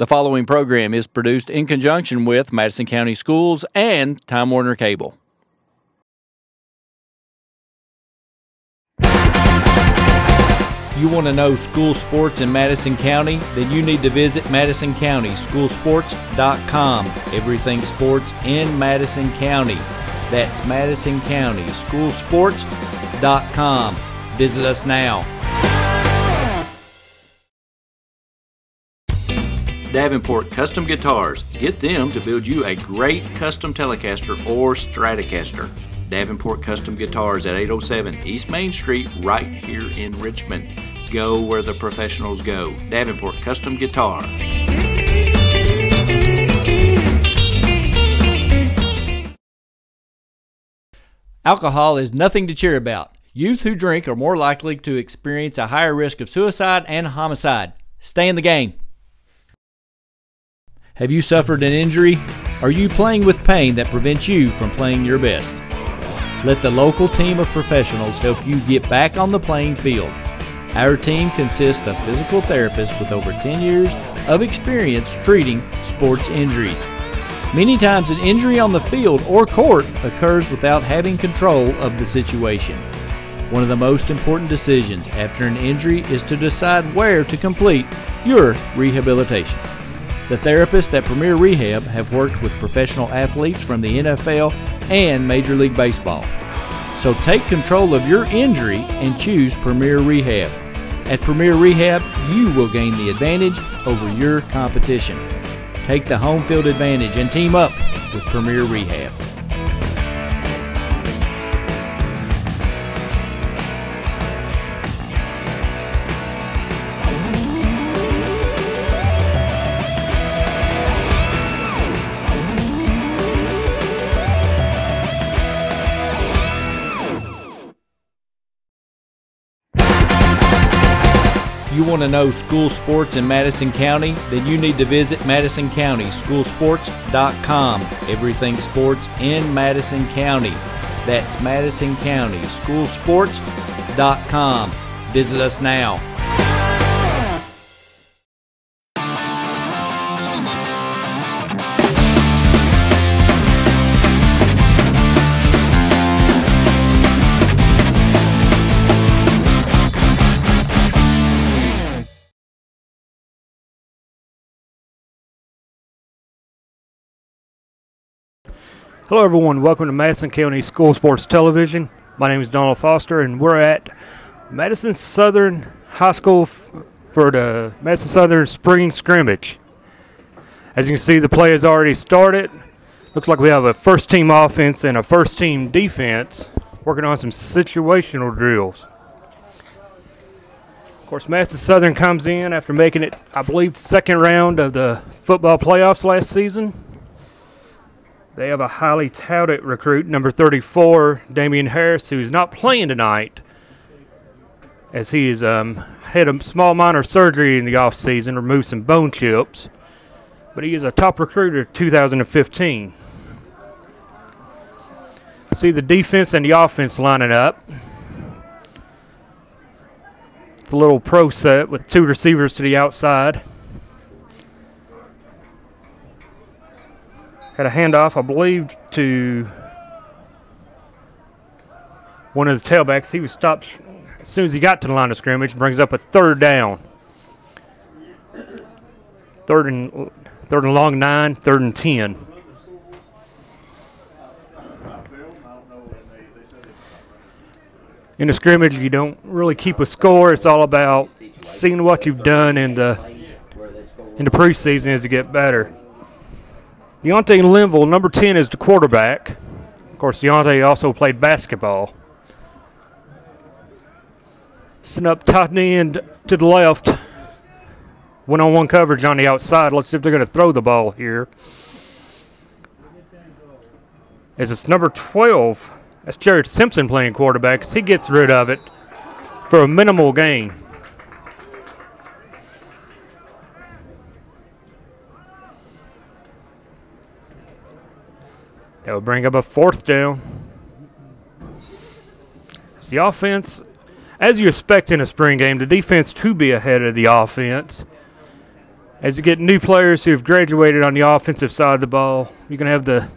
The following program is produced in conjunction with Madison County Schools and Time Warner Cable. You want to know school sports in Madison County? Then you need to visit MadisonCountySchoolSports.com. Everything sports in Madison County. That's Madison County Schoolsports.com. Visit us now. Davenport Custom Guitars. Get them to build you a great custom Telecaster or Stratocaster. Davenport Custom Guitars at 807 East Main Street, right here in Richmond. Go where the professionals go. Davenport Custom Guitars. Alcohol is nothing to cheer about. Youth who drink are more likely to experience a higher risk of suicide and homicide. Stay in the game. Have you suffered an injury? Are you playing with pain that prevents you from playing your best? Let the local team of professionals help you get back on the playing field. Our team consists of physical therapists with over 10 years of experience treating sports injuries. Many times an injury on the field or court occurs without having control of the situation. One of the most important decisions after an injury is to decide where to complete your rehabilitation. The therapists at Premier Rehab have worked with professional athletes from the NFL and Major League Baseball. So take control of your injury and choose Premier Rehab. At Premier Rehab, you will gain the advantage over your competition. Take the home field advantage and team up with Premier Rehab. You want to know school sports in Madison County? Then you need to visit MadisonCountySchoolSports.com. Everything sports in Madison County. That's Madison County Schoolsports.com. Visit us now. Hello everyone, welcome to Madison County School Sports Television. My name is Donald Foster and we're at Madison Southern High School for the Madison Southern Spring Scrimmage. As you can see, the play has already started. Looks like we have a first team offense and a first team defense working on some situational drills. Of course, Madison Southern comes in after making it, I believe, second round of the football playoffs last season. They have a highly touted recruit, number 34, Damian Harris, who is not playing tonight as he has had a small minor surgery in the offseason, removed some bone chips. But he is a top recruiter 2015. See the defense and the offense lining up. It's a little pro set with two receivers to the outside. Had a handoff, I believe, to one of the tailbacks. He was stopped as soon as he got to the line of scrimmage. Brings up a third down. Third and long 9, third and 10. In the scrimmage, you don't really keep a score. It's all about seeing what you've done in the preseason as you get better. Deontay Linville, number 10, is the quarterback. Of course, Deontay also played basketball. Sitting up tight end to the left. One-on-one coverage on the outside. Let's see if they're going to throw the ball here. As it's number 12. That's Jared Simpson playing quarterback. He gets rid of it for a minimal gain. That would bring up a fourth down. It's the offense, as you expect in a spring game, the defense to be ahead of the offense. As you get new players who have graduated on the offensive side of the ball, you're going to have the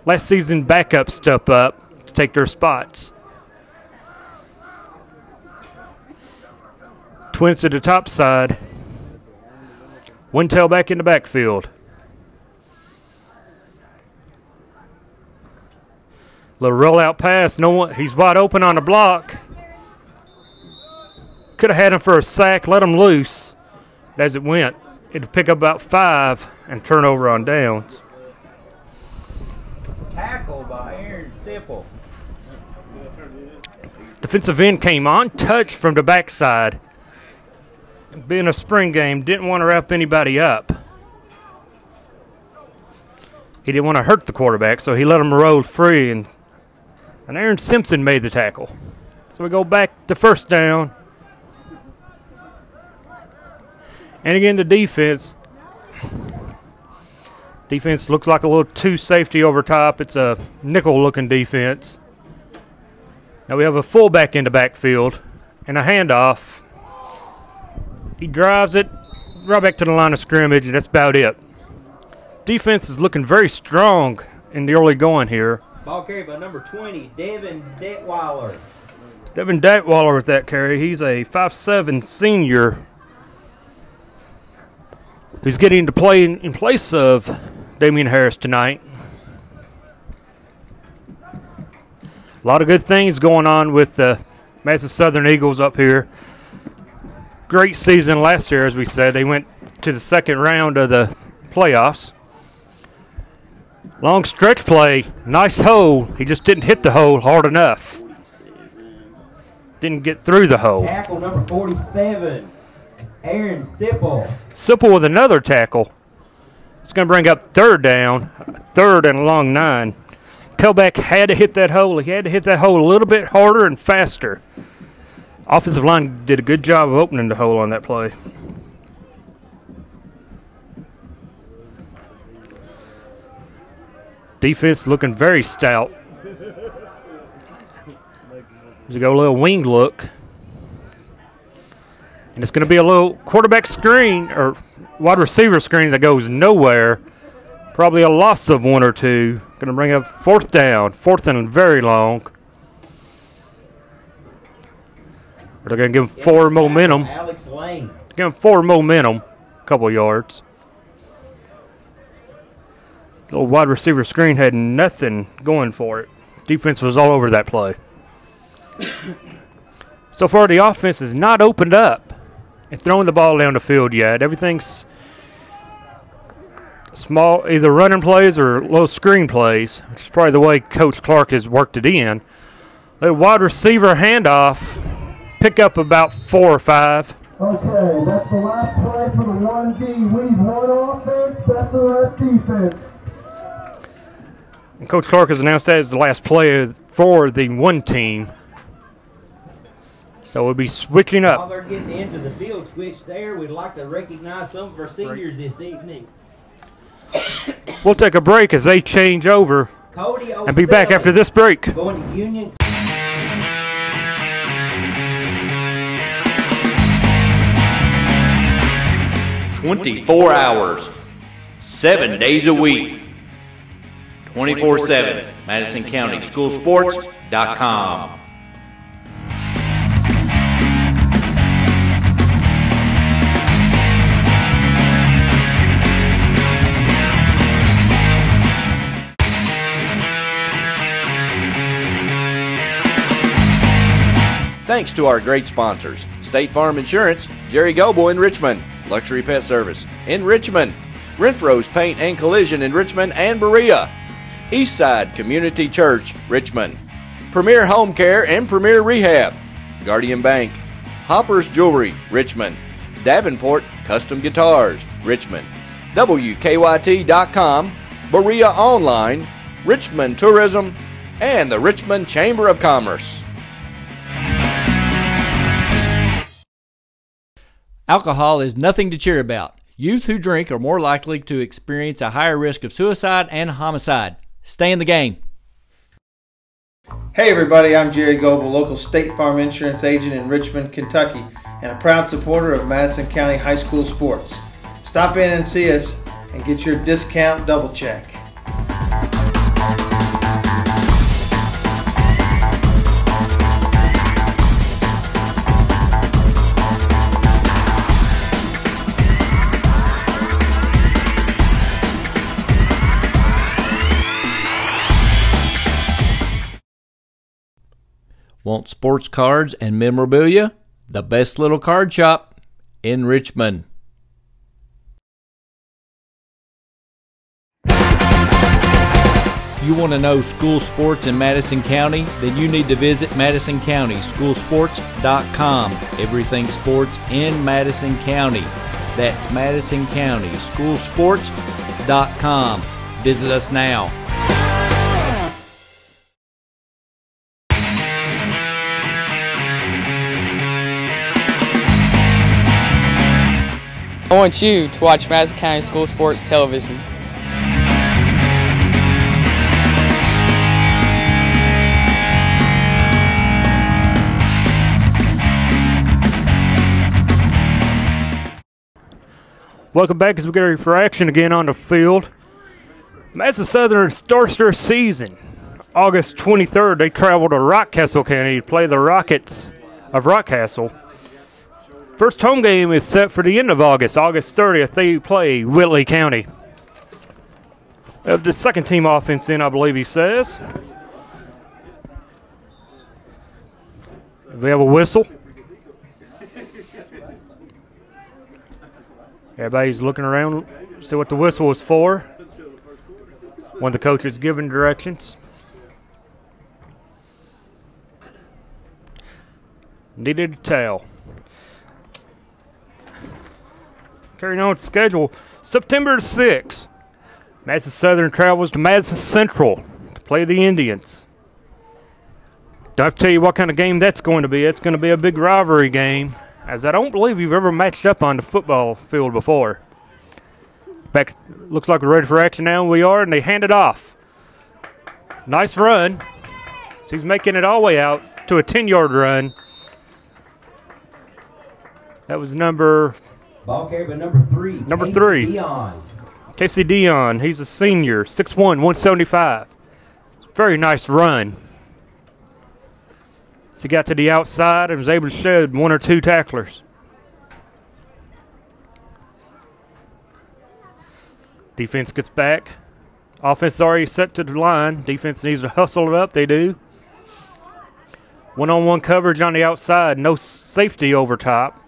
last season backup step up to take their spots. Twins to the top side. One tailback in the backfield. Little rollout pass. No one. He's wide open on the block. Could have had him for a sack. Let him loose. As it went, it'd pick up about 5 and turn over on downs. Tackle by Aaron Sipple. Defensive end came on touch from the backside. Being a spring game, didn't want to wrap anybody up. He didn't want to hurt the quarterback, so he let him roll free, and Aaron Simpson made the tackle. So we go back to first down. And again, the defense. Defense looks like a little two safety over top. It's a nickel-looking defense. Now we have a fullback in the backfield and a handoff. He drives it right back to the line of scrimmage, and that's about it. Defense is looking very strong in the early going here. Ball carried by number 20, Devin Detweiler. Devin Detweiler with that carry. He's a 5'7" senior who's getting to play in place of Damian Harris tonight. A lot of good things going on with the Madison Southern Eagles up here. Great season last year, as we said. They went to the second round of the playoffs. Long stretch play, nice hole. He just didn't hit the hole hard enough. Didn't get through the hole. Tackle number 47, Aaron Sipple. Sipple with another tackle. It's going to bring up third down, third and a long 9. Tailback had to hit that hole. He had to hit that hole a little bit harder and faster. Offensive line did a good job of opening the hole on that play. Defense looking very stout. As we go a little wing look. And it's going to be a little quarterback screen or wide receiver screen that goes nowhere. Probably a loss of 1 or 2. Going to bring up fourth down. Fourth and very long. They're going to give him 4 momentum. Alex Lane. Give him 4 momentum. A couple yards. Little wide receiver screen had nothing going for it. Defense was all over that play. So far, the offense has not opened up and throwing the ball down the field yet. Everything's small, either running plays or little screen plays, which is probably the way Coach Clark has worked it in. Little wide receiver handoff, pick up about 4 or 5. Okay, that's the last play for the 1D. We need 1 offense, that's the last defense. And Coach Clark has announced that as the last play for the 1 team. So we'll be switching While up. they're getting into the field switch there, we'd like to recognize some of our seniors this evening. We'll take a break as they change over Cody and be back after this break. Going to Union. 24 hours, 7 days a week, 24/7, MadisonCountySchoolSports.com. Thanks to our great sponsors, State Farm Insurance, Jerry Goble in Richmond, Luxury Pet Service in Richmond, Renfro's Paint and Collision in Richmond and Berea, Eastside Community Church, Richmond, Premier Home Care and Premier Rehab, Guardian Bank, Hopper's Jewelry, Richmond, Davenport Custom Guitars, Richmond, WKYT.com, Berea Online, Richmond Tourism, and the Richmond Chamber of Commerce. Alcohol is nothing to cheer about. Youth who drink are more likely to experience a higher risk of suicide and homicide. Stay in the game. Hey everybody, I'm Jerry Goble, local State Farm Insurance agent in Richmond, Kentucky, and a proud supporter of Madison County High School sports. Stop Stop in and see us and get your discount double check. Want sports cards and memorabilia? The best little card shop in Richmond. You want to know school sports in Madison County? Then you need to visit Madison County Schoolsports.com. Everything sports in Madison County. That's Madison County Schoolsports.com. Visit us now. I want you to watch Madison County School Sports Television. Welcome back as we get ready for action again on the field. Madison Southern starts their season. August 23rd, they travel to Rockcastle County to play the Rockets of Rockcastle. First home game is set for the end of August. August 30th, they play Whitley County. Of the second team offense in, I believe he says. We have a whistle. Everybody's looking around, see what the whistle was for. One of the coaches giving directions. Needed a towel. Carrying on with the schedule, September 6th, Madison Southern travels to Madison Central to play the Indians. Don't have to tell you what kind of game that's going to be. It's going to be a big rivalry game, as I don't believe you've ever matched up on the football field before. Back, looks like we're ready for action now. We are, and they hand it off. Nice run. So he's making it all the way out to a 10-yard run. That was ball carried by number 3. Number 3. Dion. Casey Dion. He's a senior, 6'1", 175. Very nice run. So he got to the outside and was able to shed one or two tacklers. Defense gets back. Offense is already set to the line. Defense needs to hustle it up. They do. One-on-one coverage on the outside. No safety over top.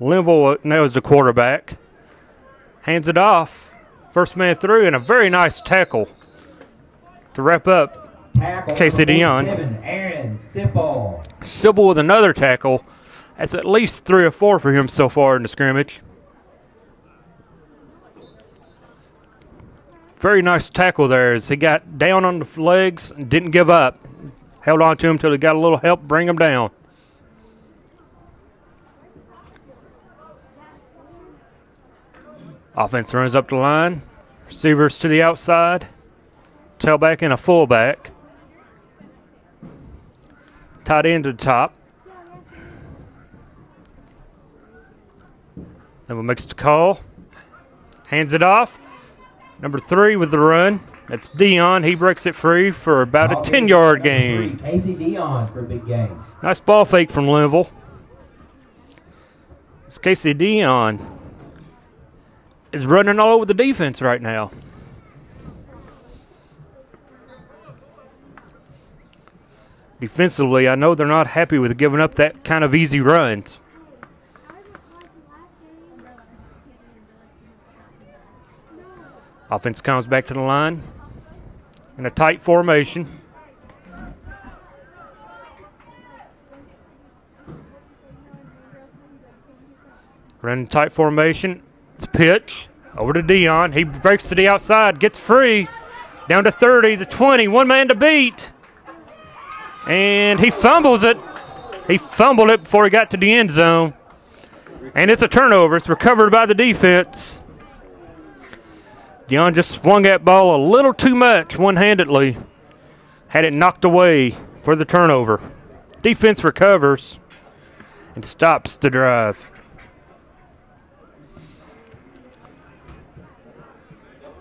Linville now is the quarterback. Hands it off. First man through, and a very nice tackle to wrap up. Casey Dion. Aaron Sipple. Sybil with another tackle. That's at least 3 or 4 for him so far in the scrimmage. Very nice tackle there as he got down on the legs and didn't give up. Held on to him until he got a little help bring him down. Offense runs up the line. Receivers to the outside. Tailback and a fullback. Tight end to the top. Then makes the call. Hands it off. Number 3 with the run. That's Dion. He breaks it free for about a 10-yard gain. Casey Dion for a big game. Nice ball fake from Linville. It's Casey Dion is running all over the defense right now. Defensively, I know they're not happy with giving up that kind of easy runs. Offense comes back to the line in a tight formation. Running tight formation. It's a pitch over to Dion. He breaks to the outside, gets free. Down to 30, the 20, one man to beat. And he fumbles it. He fumbled it before he got to the end zone. And it's a turnover. It's recovered by the defense. Dion just swung that ball a little too much one-handedly. Had it knocked away for the turnover. Defense recovers and stops the drive.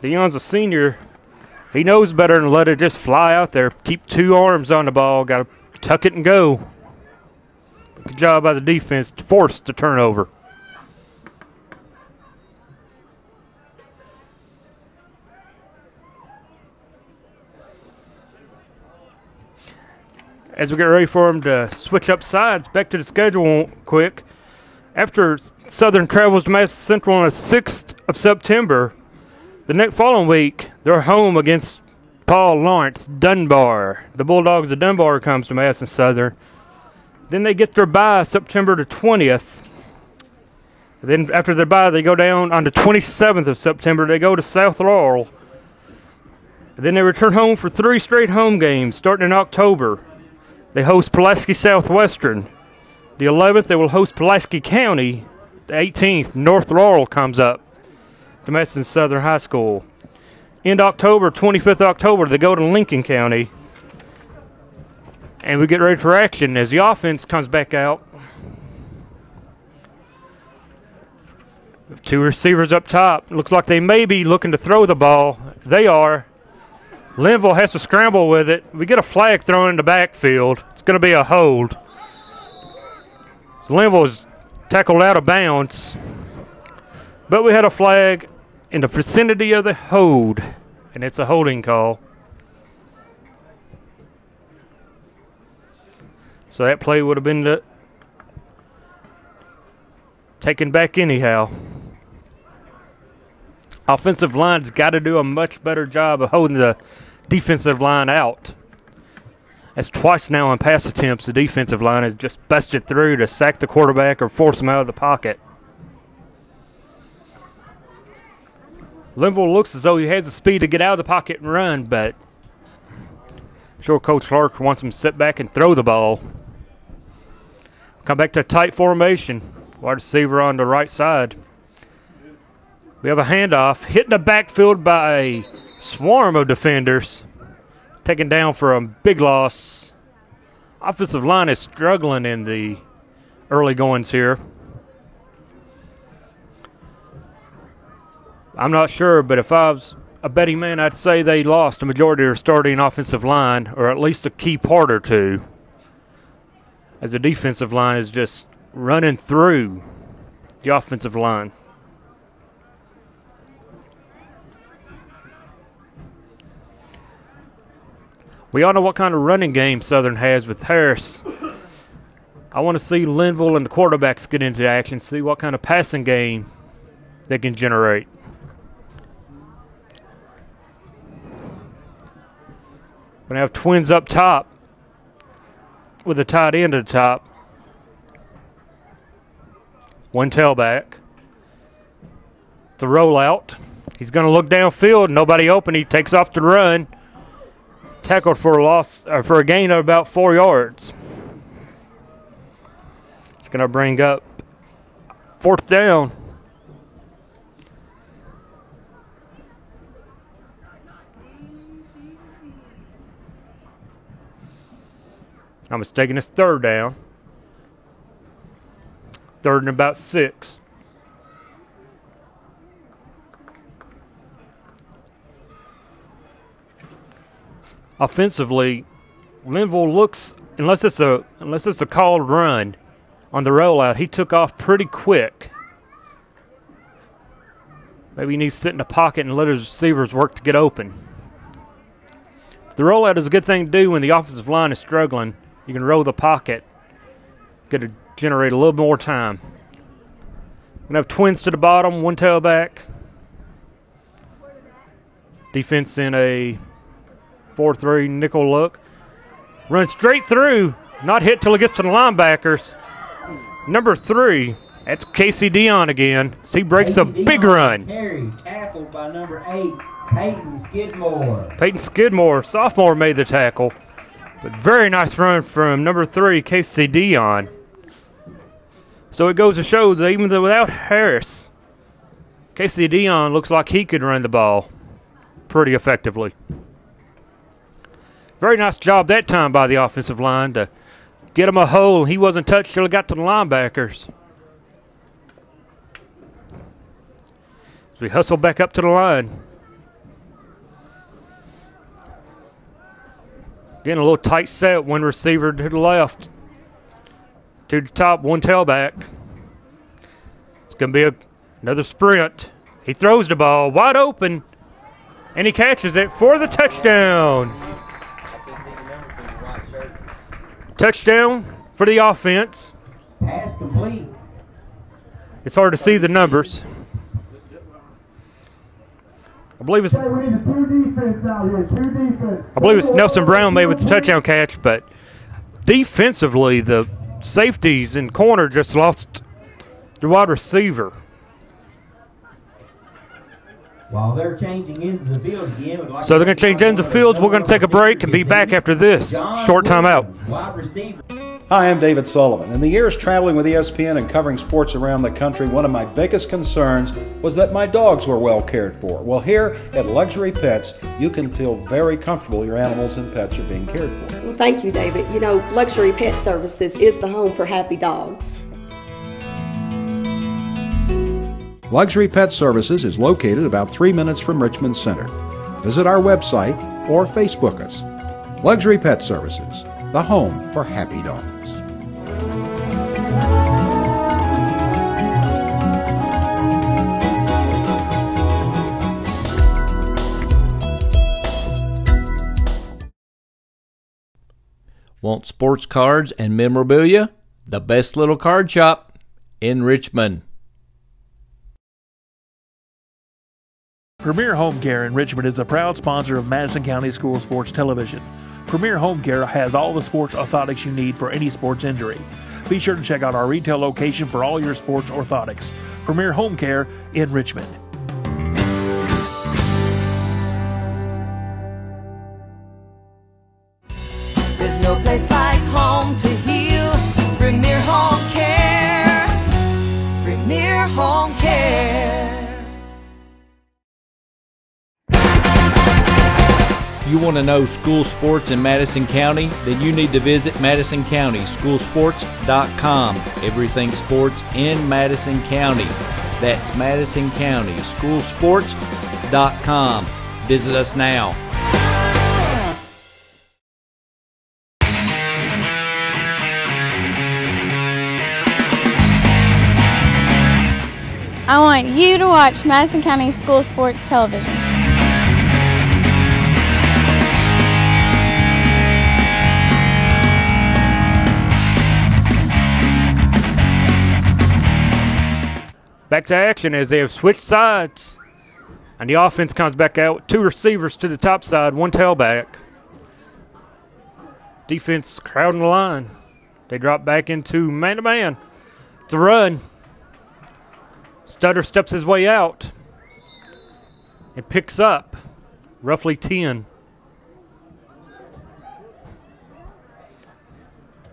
Dion's a senior. He knows better than to let it just fly out there. Keep 2 arms on the ball. Got to tuck it and go. Good job by the defense to force the turnover. As we get ready for them to switch up sides, back to the schedule quick. After Southern travels to Madison Central on the 6th of September, the next following week, they're home against Paul Lawrence Dunbar. The Bulldogs of Dunbar comes to Madison Southern. Then they get their bye September the 20th. Then after their bye, they go down on the 27th of September. They go to South Laurel. Then they return home for 3 straight home games starting in October. They host Pulaski Southwestern. The 11th, they will host Pulaski County. The 18th, North Laurel comes up to Madison Southern High School. In October, 25th October, they go to Lincoln County. And we get ready for action as the offense comes back out. 2 receivers up top. Looks like they may be looking to throw the ball. They are. Linville has to scramble with it. We get a flag thrown in the backfield. It's going to be a hold. So Linville is tackled out of bounds. But we had a flag in the vicinity of the hold, and it's a holding call. So that play would have been taken back anyhow. Offensive line's got to do a much better job of holding the defensive line out. As twice now in pass attempts, the defensive line has just busted through to sack the quarterback or force him out of the pocket. Linville looks as though he has the speed to get out of the pocket and run, but I'm sure Coach Clark wants him to sit back and throw the ball. Come back to a tight formation. Wide receiver on the right side. We have a handoff. Hit in the backfield by a swarm of defenders. Taken down for a big loss. Offensive line is struggling in the early goings here. I'm not sure, but if I was a betting man, I'd say they lost the majority of their starting offensive line, or at least a key part or two, as the defensive line is just running through the offensive line. We all know what kind of running game Southern has with Harris. I want to see Linville and the quarterbacks get into action, see what kind of passing game they can generate. We're going to have twins up top with a tight end at the top. One tailback. It's a rollout. He's going to look downfield. Nobody open. He takes off to run. Tackled for a loss, or for a gain of about 4 yards. It's going to bring up 4th down. I'm mistaken, it's 3rd down. 3rd and about 6. Offensively, Linville looks, unless it's a called run on the rollout, he took off pretty quick. Maybe he needs to sit in the pocket and let his receivers work to get open. The rollout is a good thing to do when the offensive line is struggling. You can roll the pocket, get to generate a little more time. We're going to have twins to the bottom, one tailback. Defense in a 4-3 nickel look. Run straight through. Not hit till it gets to the linebackers. Number 3. That's Casey Dion again. So he breaks a big run. Carry, tackled by number 8, Peyton Skidmore. Peyton Skidmore, sophomore, made the tackle. But very nice run from number 3, Casey Dion. So it goes to show that even though without Harris, Casey Dion looks like he could run the ball pretty effectively. Very nice job that time by the offensive line to get him a hole. He wasn't touched till he got to the linebackers. As we hustle back up to the line. Getting a little tight set, one receiver to the left. To the top, one tailback. It's going to be another sprint. He throws the ball wide open, and he catches it for the touchdown. Touchdown for the offense. Pass complete. It's hard to see the numbers. I believe it's Nelson Brown made with the touchdown catch, but defensively, the safeties and corner just lost the wide receiver. While they're changing into the field again, So they're going to change into the fields. We're going to take a break and be back after this short timeout. wide receiver. Hi, I'm David Sullivan. In the years traveling with ESPN and covering sports around the country, one of my biggest concerns was that my dogs were well cared for. Well, here at Luxury Pets, you can feel very comfortable your animals and pets are being cared for. Well, thank you, David. You know, Luxury Pet Services is the home for happy dogs. Luxury Pet Services is located about 3 minutes from Richmond Center. Visit our website or Facebook us. Luxury Pet Services, the home for happy dogs. Want sports cards and memorabilia? The best little card shop in Richmond. Premier Home Care in Richmond is a proud sponsor of Madison County School Sports Television. Premier Home Care has all the sports orthotics you need for any sports injury. Be sure to check out our retail location for all your sports orthotics. Premier Home Care in Richmond. There's no place like home to heal. Premier Home Care. Premier Home Care. You want to know school sports in Madison County? Then you need to visit Madison County Schoolsports.com. Everything sports in Madison County. That's Madison County Schoolsports.com. Visit us now. I want you to watch Madison County School Sports Television. Back to action as they have switched sides. And the offense comes back out with two receivers to the top side, one tailback. Defense crowding the line. They drop back into man-to-man. It's a run. Stutter steps his way out and picks up roughly 10.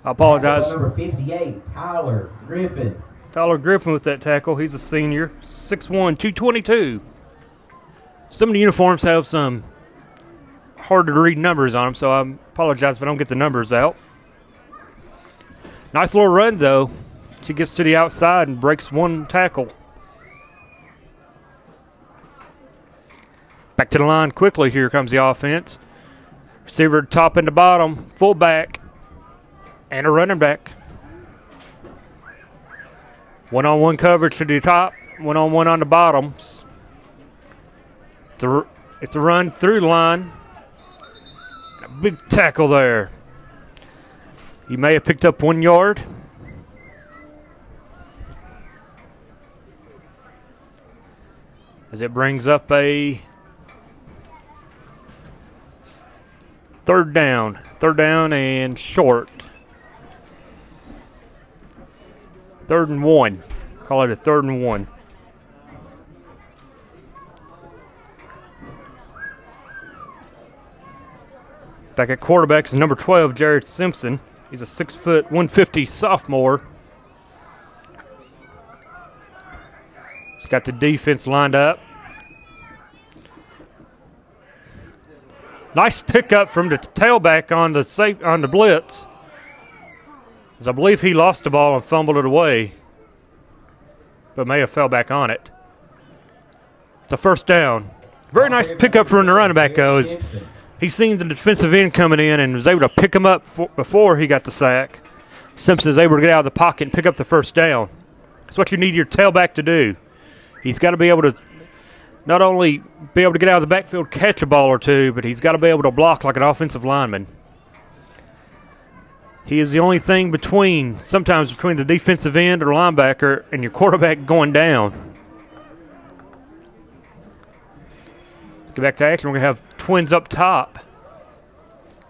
I apologize. Number 58, Tyler Griffin. Tyler Griffin with that tackle. He's a senior, 6'1", 222. Some of the uniforms have some hard-to-read numbers on them, so I apologize if I don't get the numbers out. Nice little run, though. She gets to the outside and breaks one tackle. Back to the line quickly. Here comes the offense. Receiver top and the bottom, fullback, and a running back. One-on-one coverage to the top, one-on-one on the bottoms. It's a run through the line. A big tackle there. He may have picked up 1 yard. As it brings up a third down and short. 3rd and 1. Call it a 3rd and 1. Back at quarterback is number 12, Jared Simpson. He's a 6', 150 sophomore. He's got the defense lined up. Nice pickup from the tailback on the blitz. As I believe he lost the ball and fumbled it away, but may have fell back on it. It's a first down. Very nice pickup from the running back, goes. He seen the defensive end coming in and was able to pick him up before he got the sack. Simpson is able to get out of the pocket and pick up the first down. That's what you need your tailback to do. He's got to be able to not only be able to get out of the backfield, catch a ball or two, but he's got to be able to block like an offensive lineman. He is the only thing sometimes between the defensive end or linebacker and your quarterback going down. Get back to action. We're going to have twins up top.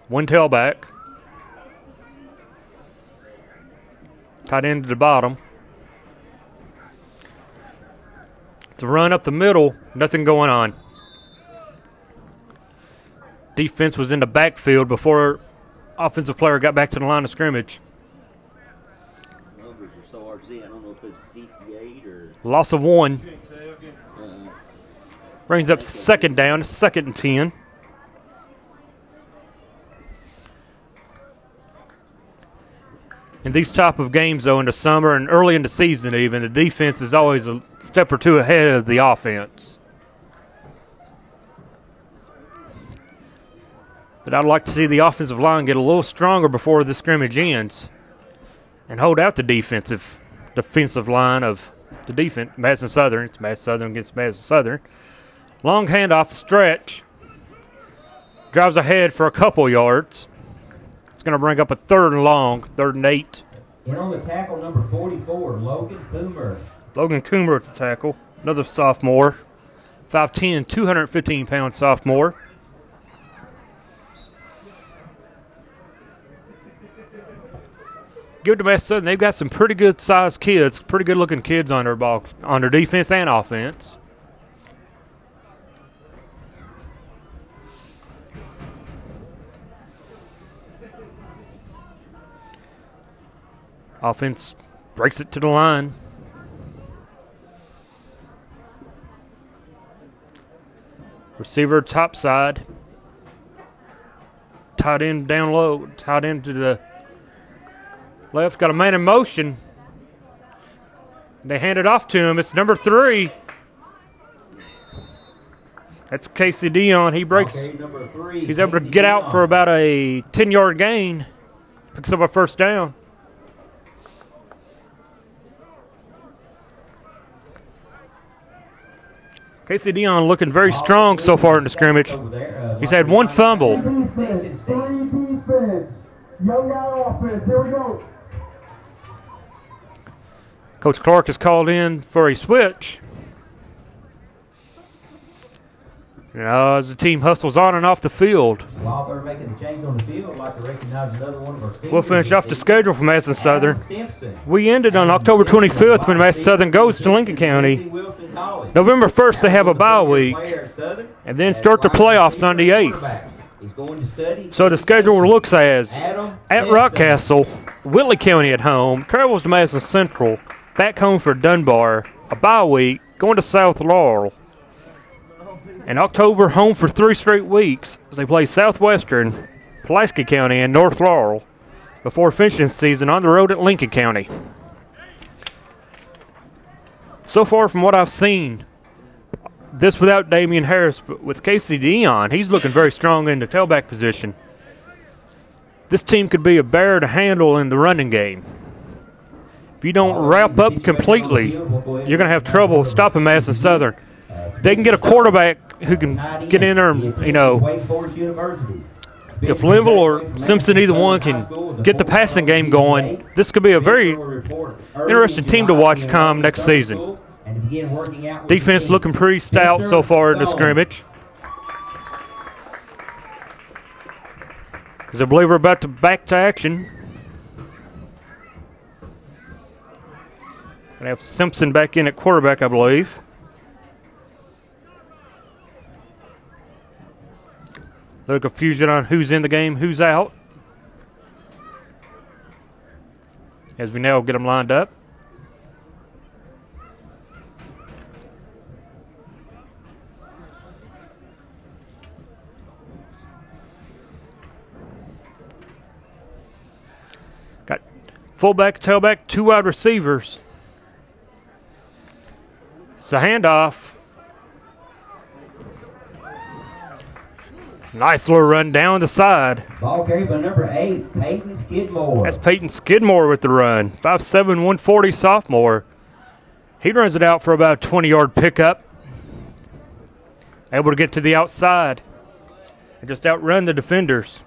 One tailback. Tight end to the bottom. It's a run up the middle. Nothing going on. Defense was in the backfield before offensive player got back to the line of scrimmage. Numbers are so hard to see. I don't know if it's 58 or... Loss of 1. Brings up second down. It's 2nd and 10. In these type of games, though, in the summer and early in the season even, the defense is always a step or two ahead of the offense. But I'd like to see the offensive line get a little stronger before the scrimmage ends and hold out the defensive line of the defense. Madison Southern. It's Madison Southern against Madison Southern. Long handoff stretch. Drives ahead for a couple yards. It's going to bring up a 3rd and long, 3rd and 8. And on the tackle, number 44, Logan Coomer. Logan Coomer at the tackle. Another sophomore. 5'10", 215-pound sophomore. Give it to Madison Southern. They've got some pretty good-sized kids, pretty good-looking kids on their defense and offense. Offense breaks it to the line. Receiver top side. Tight end down low. Tight end to the left. Got a man in motion. They hand it off to him. It's number 3. That's Casey Dion. He breaks. Okay, number 3, he's able to Casey get Dion. out for about a 10-yard gain. Picks up a first down. Casey Dion looking very strong so far in the scrimmage. He's had 1 fumble. Defense, 3 defense. Young guy offense. Here we go. Coach Clark is called in for a switch. As the team hustles on and off the field. While they're making the change on the field, I'd like to recognize another one of our seniors. We'll finish off the schedule for Madison Southern. Simpson. We ended on October 25th when Madison Southern goes to Lincoln County. November 1st, they have a bye week, and then start the playoffs on the 8th. So the schedule looks as at Rockcastle, Whitley County at home, travels to Madison Central, back home for Dunbar, a bye week, going to South Laurel. In October, home for 3 straight weeks as they play Southwestern, Pulaski County, and North Laurel before finishing the season on the road at Lincoln County. So far from what I've seen, this without Damian Harris, but with Casey Dion, he's looking very strong in the tailback position. This team could be a bear to handle in the running game. If you don't wrap up completely, you're going to have trouble stopping Madison Southern. They can get a quarterback who can get in there and, if Linville or Simpson, either one, can get the passing game going, this could be a very interesting team to watch come next season. Defense looking pretty stout so far in the scrimmage. As I believe we're about to back to action. Gonna have Simpson back in at quarterback, I believe. Little confusion on who's in the game, who's out. As we now get them lined up. Got fullback, tailback, 2 wide receivers. It's a handoff. Nice little run down the side. Ball carried by number 8, Peyton Skidmore. That's Peyton Skidmore with the run. 5'7", 140 sophomore. He runs it out for about a 20-yard pickup. Able to get to the outside and just outrun the defenders.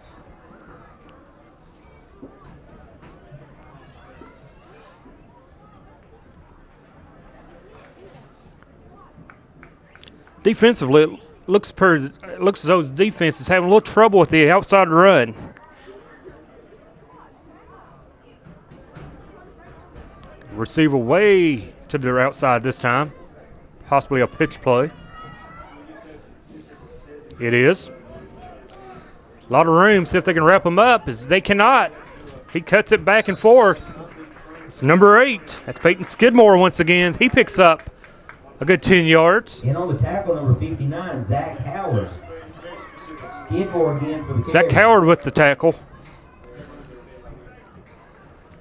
Defensively, it looks as though his defense is having a little trouble with the outside run. Receiver way to their outside this time. Possibly a pitch play. It is. A lot of room. See if they can wrap him up. As they cannot. He cuts it back and forth. It's number 8. That's Peyton Skidmore once again. He picks up a good 10 yards. And on the tackle, number 59, Zach Howard. Skidmore again for the carry. Zach Howard with the tackle.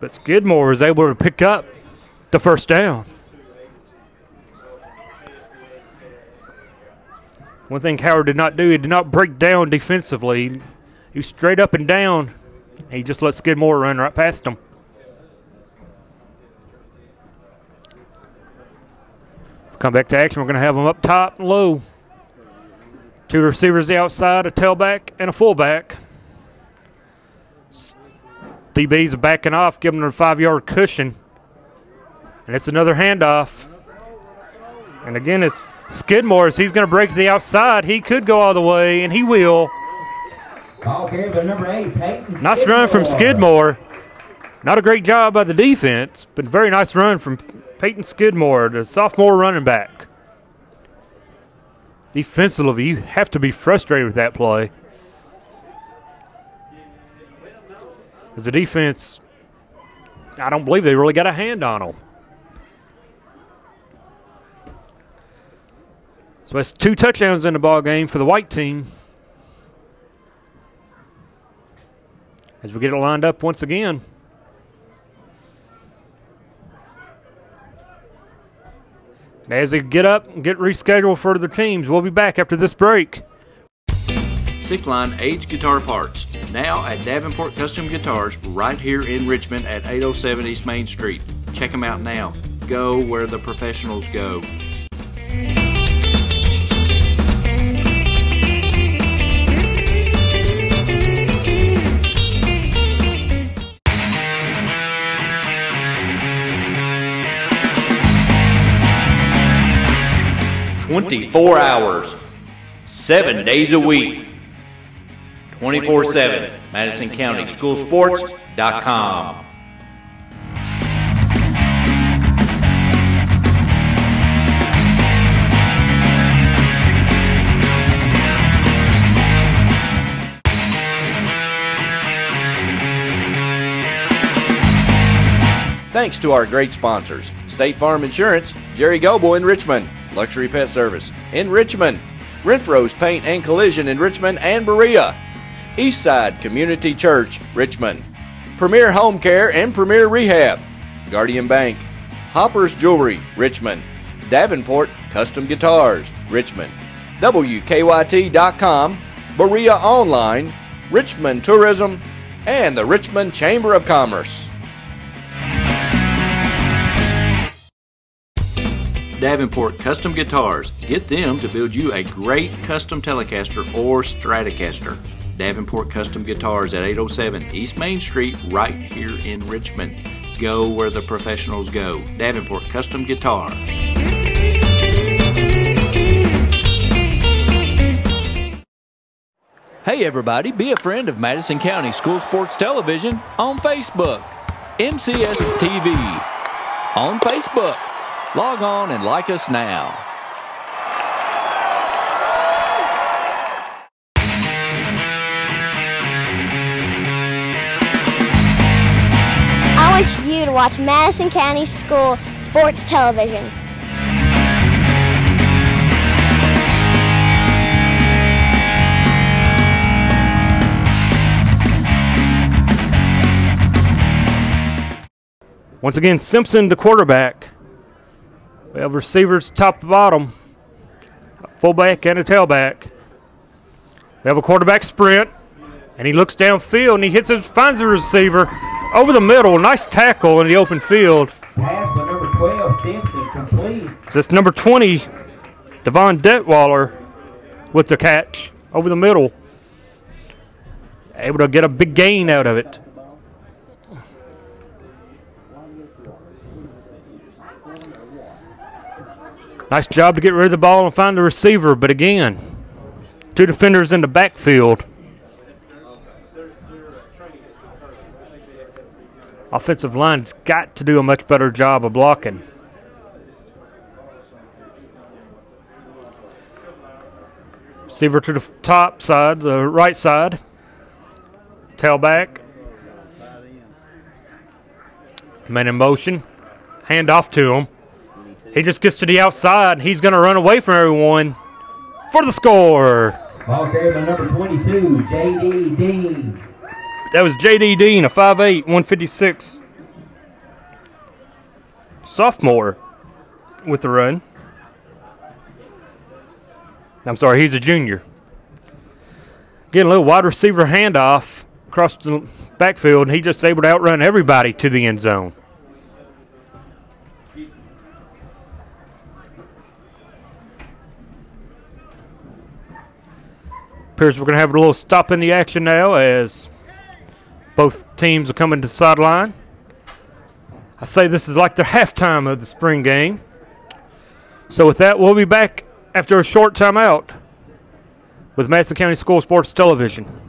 But Skidmore was able to pick up the first down. One thing Howard did not do, he did not break down defensively. He was straight up and down. He just let Skidmore run right past him. Come back to action. We're going to have them up top and low. 2 receivers the outside, a tailback and a fullback. DBs are backing off, giving them a 5-yard cushion. And it's another handoff. And again, it's Skidmore. He's going to break to the outside. He could go all the way, and he will. Ball carried by number 8, Peyton. Nice run from Skidmore. Not a great job by the defense, but very nice run from Peyton Skidmore, the sophomore running back. Defensively, you have to be frustrated with that play. As the defense, I don't believe they really got a hand on them. So that's 2 touchdowns in the ball game for the white team. As we get it lined up once again. And as they get up and get rescheduled for their teams, we'll be back after this break. Six Line Age Guitar Parts, now at Davenport Custom Guitars, right here in Richmond at 807 East Main Street. Check them out now. Go where the professionals go. "24 hours, 7 days a week, 24/7, MadisonCountySchoolSports.com. Thanks to our great sponsors, State Farm Insurance, Jerry Gobo in Richmond, Luxury Pet Service in Richmond, Renfro's Paint and Collision in Richmond and Berea, Eastside Community Church, Richmond, Premier Home Care and Premier Rehab, Guardian Bank, Hopper's Jewelry, Richmond, Davenport Custom Guitars, Richmond, WKYT.com, Berea Online, Richmond Tourism, and the Richmond Chamber of Commerce. Davenport Custom Guitars. Get them to build you a great custom Telecaster or Stratocaster. Davenport Custom Guitars at 807 East Main Street, right here in Richmond. Go where the professionals go. Davenport Custom Guitars. Hey everybody, be a friend of Madison County School Sports Television on Facebook. MCS TV on Facebook. Log on and like us now. I want you to watch Madison County School Sports Television. Once again, Simpson, the quarterback. We have receivers top to bottom, a fullback and a tailback. We have a quarterback sprint, and he looks downfield, and he finds the receiver over the middle. Nice tackle in the open field. Pass by number 12, Simpson, complete. So it's number 20, Devon Detweiler, with the catch over the middle. Able to get a big gain out of it. Nice job to get rid of the ball and find the receiver, but again, two defenders in the backfield. Offensive line's got to do a much better job of blocking. Receiver to the top side, the right side. Tailback. Man in motion. Hand off to him. He just gets to the outside. He's going to run away from everyone for the score. Ball carried by number 22, J.D. Dean. That was J.D. Dean, a 5'8", 156 sophomore with the run. I'm sorry, he's a junior. Getting a little wide receiver handoff across the backfield, and he just able to outrun everybody to the end zone. Appears we're going to have a little stop in the action now as both teams are coming to the sideline. I say this is like the halftime of the spring game. So with that, we'll be back after a short timeout with Madison County School Sports Television.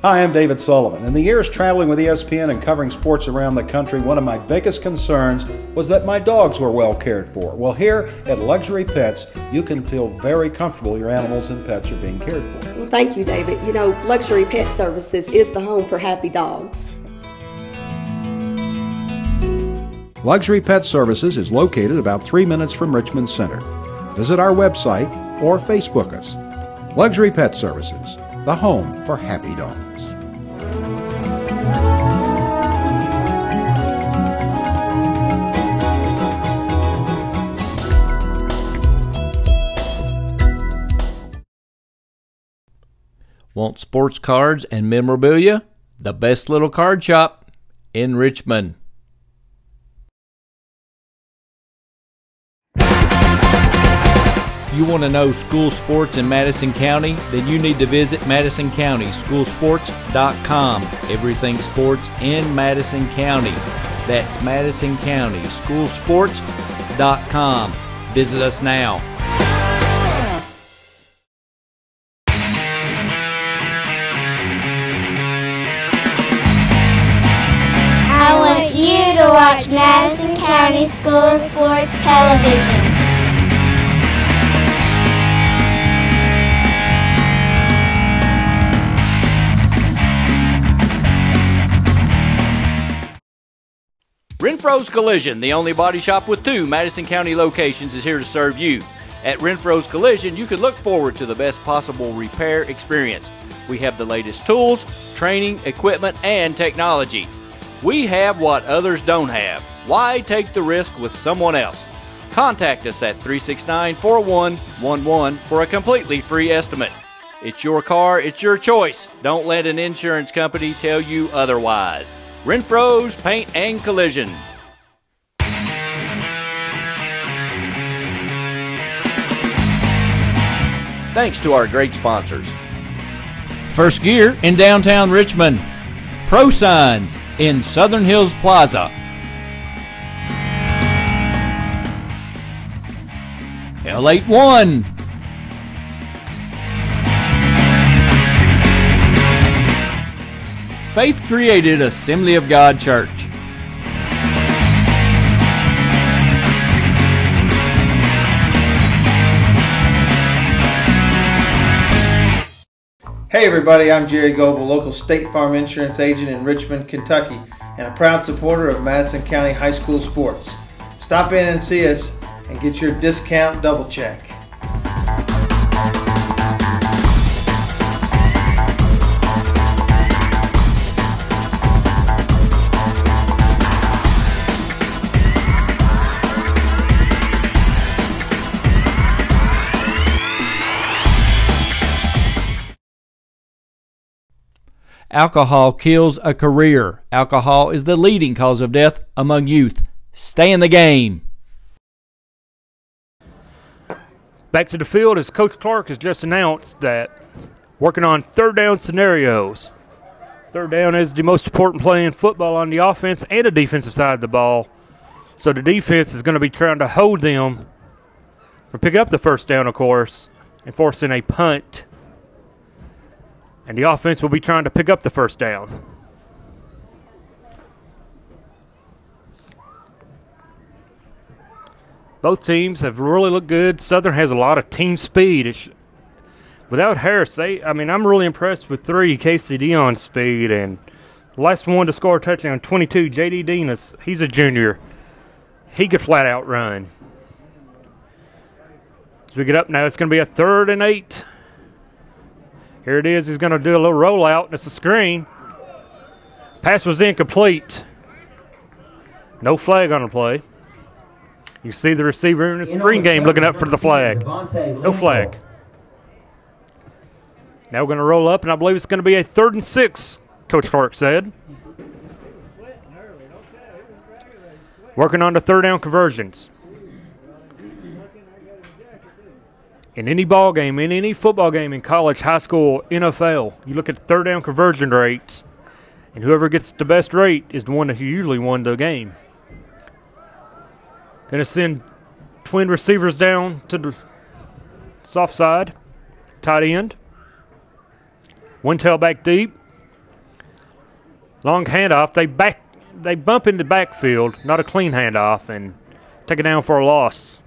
Hi, I'm David Sullivan. In the years traveling with ESPN and covering sports around the country, one of my biggest concerns was that my dogs were well cared for. Well, here at Luxury Pets, you can feel very comfortable your animals and pets are being cared for. Well, thank you, David. You know, Luxury Pet Services is the home for happy dogs. Luxury Pet Services is located about 3 minutes from Richmond Center. Visit our website or Facebook us. Luxury Pet Services, the home for happy dogs. Want sports cards and memorabilia? The best little card shop in Richmond. You want to know school sports in Madison County? Then you need to visit MadisonCountySchoolSports.com. Everything sports in Madison County. That's Madison County Schoolsports.com. Visit us now. I want you to watch Madison County School Sports Television. Renfro's Collision, the only body shop with 2 Madison County locations, is here to serve you. At Renfro's Collision, you can look forward to the best possible repair experience. We have the latest tools, training, equipment, and technology. We have what others don't have. Why take the risk with someone else? Contact us at 369-4111 for a completely free estimate. It's your car, it's your choice. Don't let an insurance company tell you otherwise. Renfro's Paint and Collision. Thanks to our great sponsors. First Gear in downtown Richmond. Pro Signs in Southern Hills Plaza. L81. Faith Created Assembly of God Church. Hey everybody, I'm Jerry Goebel, local State Farm Insurance agent in Richmond, Kentucky, and a proud supporter of Madison County High School sports. Stop in and see us and get your discount double check. Alcohol kills a career. Alcohol is the leading cause of death among youth. Stay in the game. Back to the field as Coach Clark has just announced that working on third down scenarios. Third down is the most important play in football on the offense and the defensive side of the ball. So the defense is going to be trying to hold them from picking up the first down, of course, and forcing a punt. And the offense will be trying to pick up the first down. Both teams have really looked good. Southern has a lot of team speed. Without Harris, I'm really impressed with 3, Casey Dion's speed. And the last one to score a touchdown, 22, J.D. Dinas. He's a junior. He could flat out run. As we get up now, it's going to be a 3rd and 8. Here it is. He's going to do a little rollout, and it's a screen. Pass was incomplete. No flag on the play. You see the receiver in the screen game looking up for the flag. No flag. Now we're going to roll up, and I believe it's going to be a 3rd and 6, Coach Clark said. Working on the third down conversions. In any ball game, in any football game, in college, high school, NFL, you look at the third down conversion rates, and whoever gets the best rate is the one who usually won the game. Going to send twin receivers down to the soft side, tight end. One tailback deep. Long handoff. They bump in the backfield, not a clean handoff, and take it down for a loss.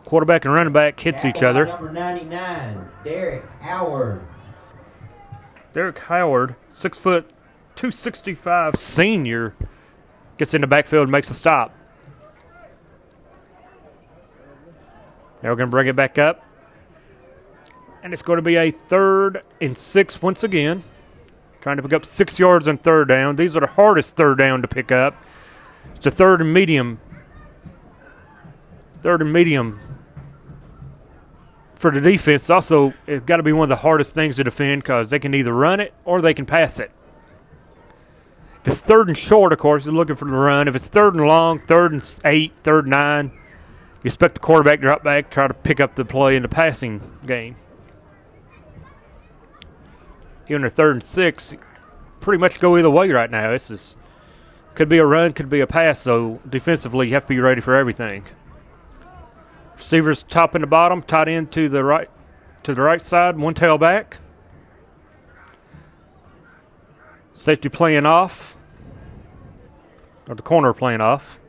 Quarterback and running back hits each other. Number 99, Derek Howard. Derek Howard, 6 foot, 265 senior, gets in the backfield and makes a stop. Now we're going to bring it back up. And it's going to be a 3rd and 6 once again. Trying to pick up 6 yards on third down. These are the hardest third down to pick up. It's a 3rd and medium. 3rd and medium for the defense. Also, it's got to be one of the hardest things to defend because they can either run it or they can pass it. If it's 3rd and short, of course, you're looking for the run. If it's 3rd and long, 3rd and 8, 3rd and 9, you expect the quarterback to drop back, try to pick up the play in the passing game. Even a 3rd and 6, pretty much go either way right now. This is could be a run, could be a pass. So defensively, you have to be ready for everything. Receivers top and the bottom, tight end to the right side, one tailback. Safety playing off, or the corner playing off.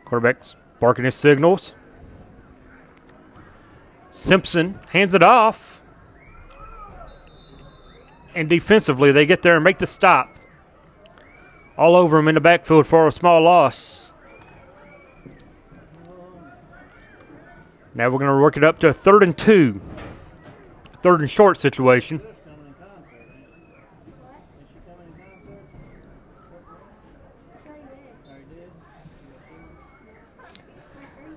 Quarterback's barking his signals. Simpson hands it off. And defensively, they get there and make the stop. All over him in the backfield for a small loss. Now we're going to work it up to a 3rd and 2. 3rd and short situation.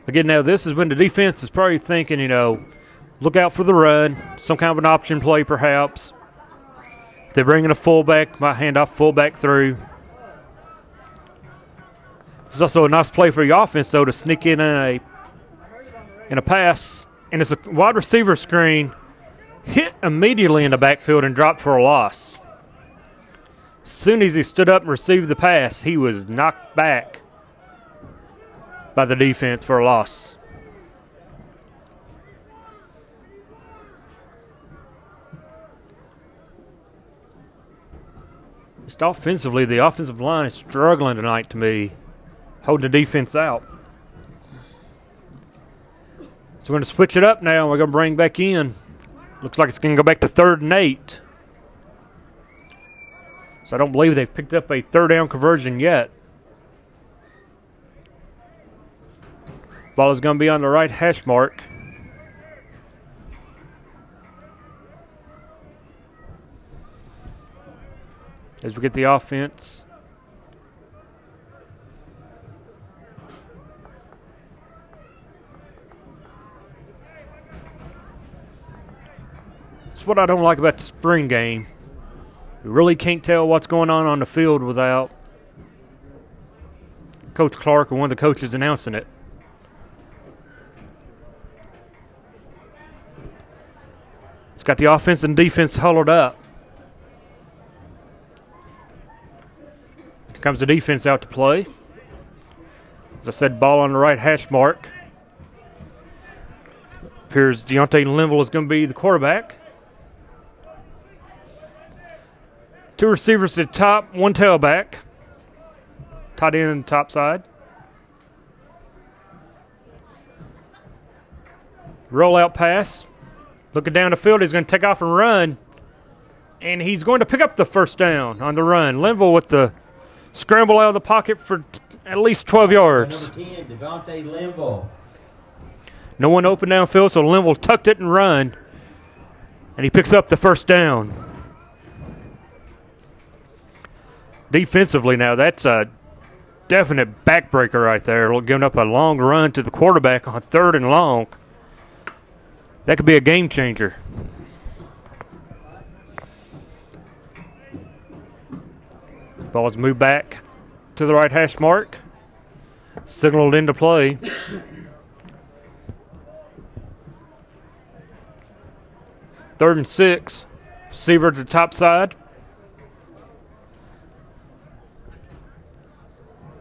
Again, now this is when the defense is probably thinking, look out for the run, some kind of an option play perhaps. If they're bringing a fullback, might hand off fullback through. It's also a nice play for the offense, though, to sneak in a pass. And it's a wide receiver screen, hit immediately in the backfield and dropped for a loss. As soon as he stood up and received the pass, he was knocked back by the defense for a loss. Just offensively, the offensive line is struggling tonight to me, holding the defense out. So we're going to switch it up now. We're going to bring back in. Looks like it's going to go back to 3rd and 8. So I don't believe they've picked up a 3rd down conversion yet. Ball is going to be on the right hash mark. As we get the offense. That's what I don't like about the spring game. You really can't tell what's going on the field without Coach Clark or one of the coaches announcing it. It's got the offense and defense huddled up. Here comes the defense out to play. As I said, ball on the right hash mark. Appears Deontay Linville is going to be the quarterback. Two receivers at the top, one tailback. Tight end on the top side. Rollout pass. Looking down the field, he's going to take off and run. And he's going to pick up the first down on the run. Linville with the scramble out of the pocket for at least 12 yards. Number 10, Devontae Linville. No one open downfield, so Linville tucked it and run. And he picks up the first down. Defensively now, that's a definite backbreaker right there. Giving up a long run to the quarterback on 3rd and long. That could be a game changer. Ball's moved back to the right hash mark. Signaled into play. Third and 6. Receiver to the top side.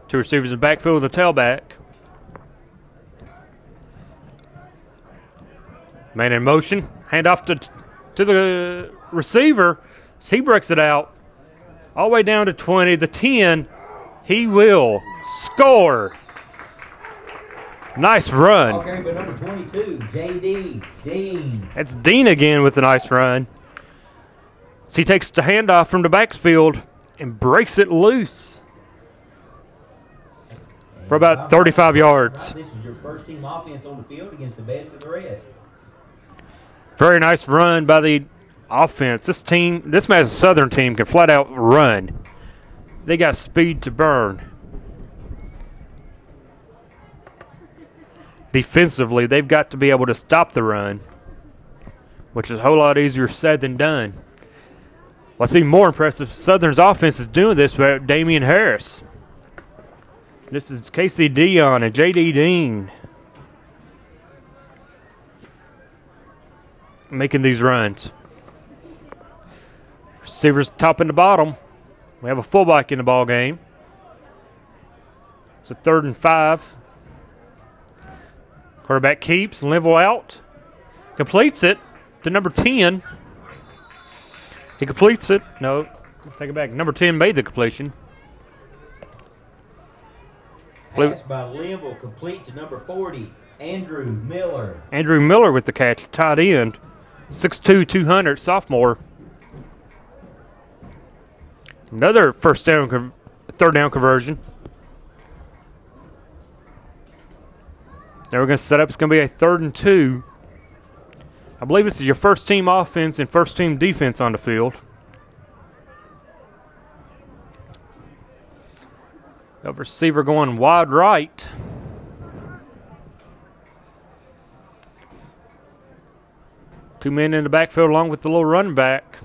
Two receivers in the backfield with a tailback. Man in motion. Handoff to the receiver. He breaks it out. All the way down to 20. The 10. He will score. Nice run. Okay, but number 22, J.D. Dean. That's Dean again with a nice run. So he takes the handoff from the backfield and breaks it loose for about 35 yards. This is your first team offense on the field against the best of the rest. Very nice run by the offense. This Madison Southern team can flat out run. They got speed to burn. Defensively, they've got to be able to stop the run, which is a whole lot easier said than done. What's even more impressive, Southern's offense is doing this without Damian Harris. This is Casey Dion and J.D. Dean making these runs. Receivers top and the bottom. We have a fullback in the ball game. It's a 3rd and 5. Quarterback keeps. Linville out. Completes it to number 10. He completes it. No, take it back. Number 10 made the completion. Pass by Linville, complete to number 40, Andrew Miller. Andrew Miller with the catch, tight end. 6'2", 200, sophomore. Another third down conversion. Now we're going to set up. It's going to be a 3rd and 2. I believe this is your first team offense and first team defense on the field. A receiver going wide right. Two men in the backfield along with the little running back.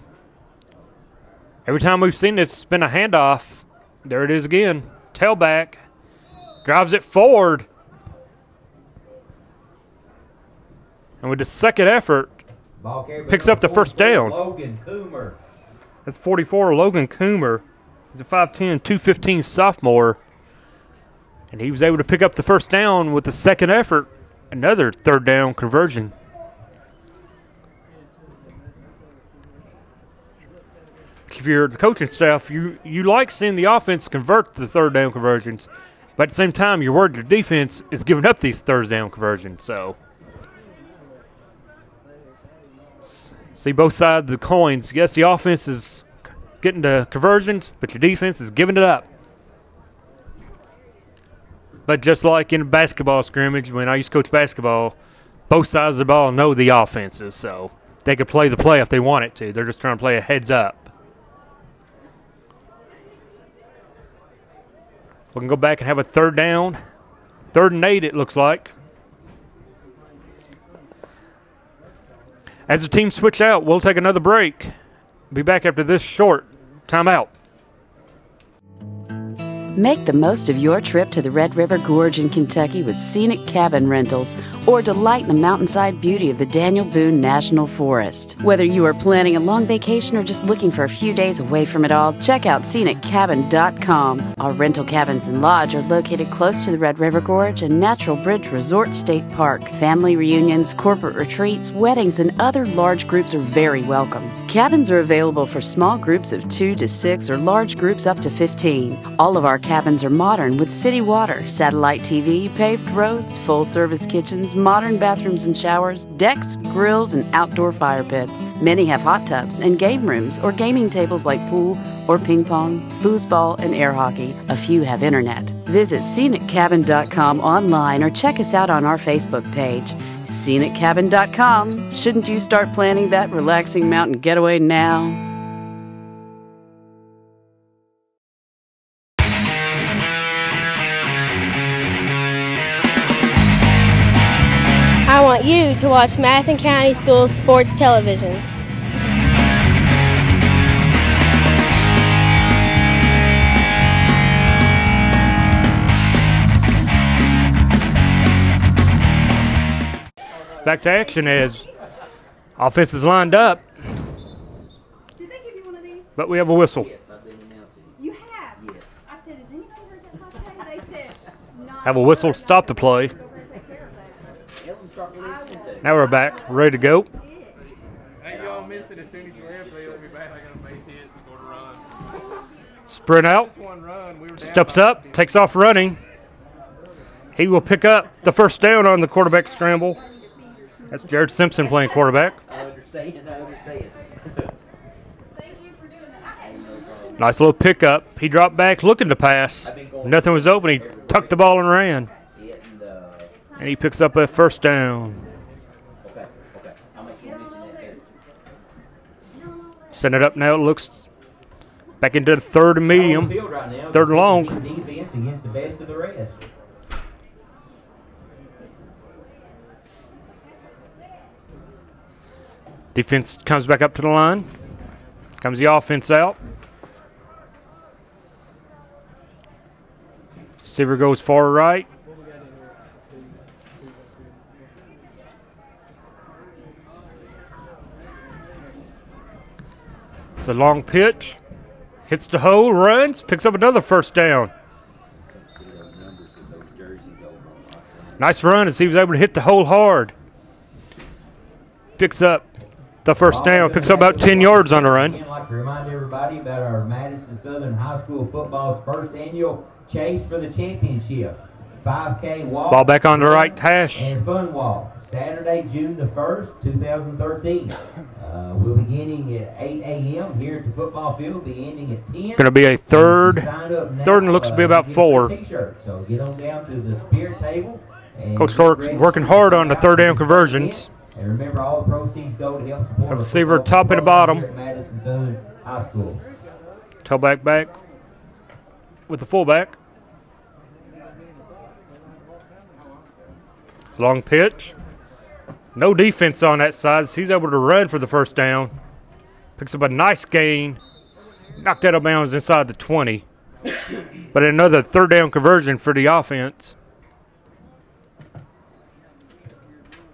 Every time we've seen this, it's been a handoff. There it is again. Tailback. Drives it forward. And with the second effort, picks up the first down. Logan Coomer. That's 44, Logan Coomer. He's a 5'10", 215 sophomore. And he was able to pick up the first down with the second effort. Another 3rd down conversion. If you're the coaching staff, you like seeing the offense convert the 3rd down conversions. But at the same time, you're worried your defense is giving up these 3rd down conversions. So see both sides of the coins. Yes, the offense is getting the conversions, but your defense is giving it up. But just like in a basketball scrimmage, when I used to coach basketball, both sides of the ball know the offenses, so they could play the play if they wanted to. They're just trying to play a heads up. We can go back and have a 3rd down. 3rd and 8, it looks like. As the teams switch out, we'll take another break. Be back after this short timeout. Make the most of your trip to the Red River Gorge in Kentucky with scenic cabin rentals, or delight in the mountainside beauty of the Daniel Boone National Forest. Whether you are planning a long vacation or just looking for a few days away from it all, check out sceniccabin.com. Our rental cabins and lodge are located close to the Red River Gorge and Natural Bridge Resort State Park. Family reunions, corporate retreats, weddings, and other large groups are very welcome. Cabins are available for small groups of 2 to 6 or large groups up to 15. All of our cabins are modern with city water, satellite TV, paved roads, full-service kitchens, modern bathrooms and showers, decks, grills, and outdoor fire pits. Many have hot tubs and game rooms or gaming tables like pool or ping pong, foosball, and air hockey. A few have internet. Visit sceniccabin.com online or check us out on our Facebook page. sceniccabin.com. Shouldn't you start planning that relaxing mountain getaway now? I want you to watch Madison County Schools Sports Television. Back to action as offense is lined up. Did they give you one of these? But we have a whistle. You have? Yes. I said, is anybody heard that today? They said, no. Have a whistle to stop the play. Now we're back, ready to go. Hey, y'all missed it as soon as you left. They let me back. I got a base hit and scored a run. Sprint out. Steps up, takes off running. He will pick up the first down on the quarterback scramble. That's Jared Simpson playing quarterback. I understand. Nice little pickup. He dropped back looking to pass. Nothing was open. He tucked the ball and ran. And he picks up a first down. Setting it up now. It looks back into the third and medium. Third and long. Defense against the best of the rest. Defense comes back up to the line. Comes the offense out. Receiver goes far right. It's a long pitch. Hits the hole, runs, picks up another first down. Nice run as he was able to hit the hole hard. Picks up the first down, picks up about 10 yards on the run. I'd like to remind everybody about our Madison Southern High School football's first annual Chase for the Championship. 5K walk. Ball back on the right hash. And fun walk. Saturday, June the 1st, 2013. We'll be beginning at 8 a.m. here at the football field. Be ending at 10. Going to be a third and looks to be about 4. So get on down to the spirit table. Coach Stork's working hard on the third down conversions. And remember, all the proceeds go to help support a receiver top and bottom. Here at Madison Southern High School. Tailback back with the fullback. It's a long pitch. No defense on that side. So he's able to run for the first down. Picks up a nice gain. Knocked out of bounds inside the 20. But another third down conversion for the offense.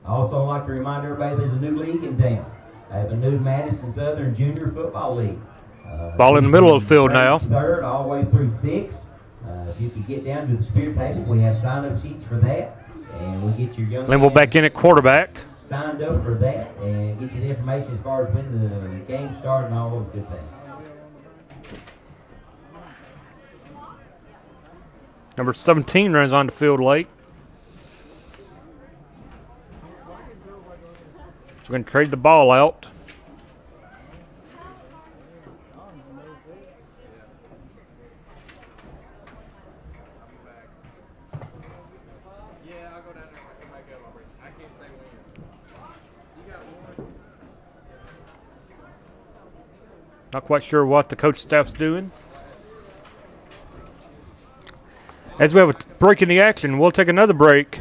Also, I'd like to remind everybody there's a new league in town. I have a new Madison Southern Junior Football League. Ball in the middle of the field now. Third all the way through 6th. If you could get down to the spirit table, we have sign-up sheets for that. And we'll get your young Linville back in at quarterback. Signed up for that and get you the information as far as when the game started and all those good things. Number 17 runs on the field late. So we're going to trade the ball out. Not quite sure what the coach staff's doing. As we have a break in the action, we'll take another break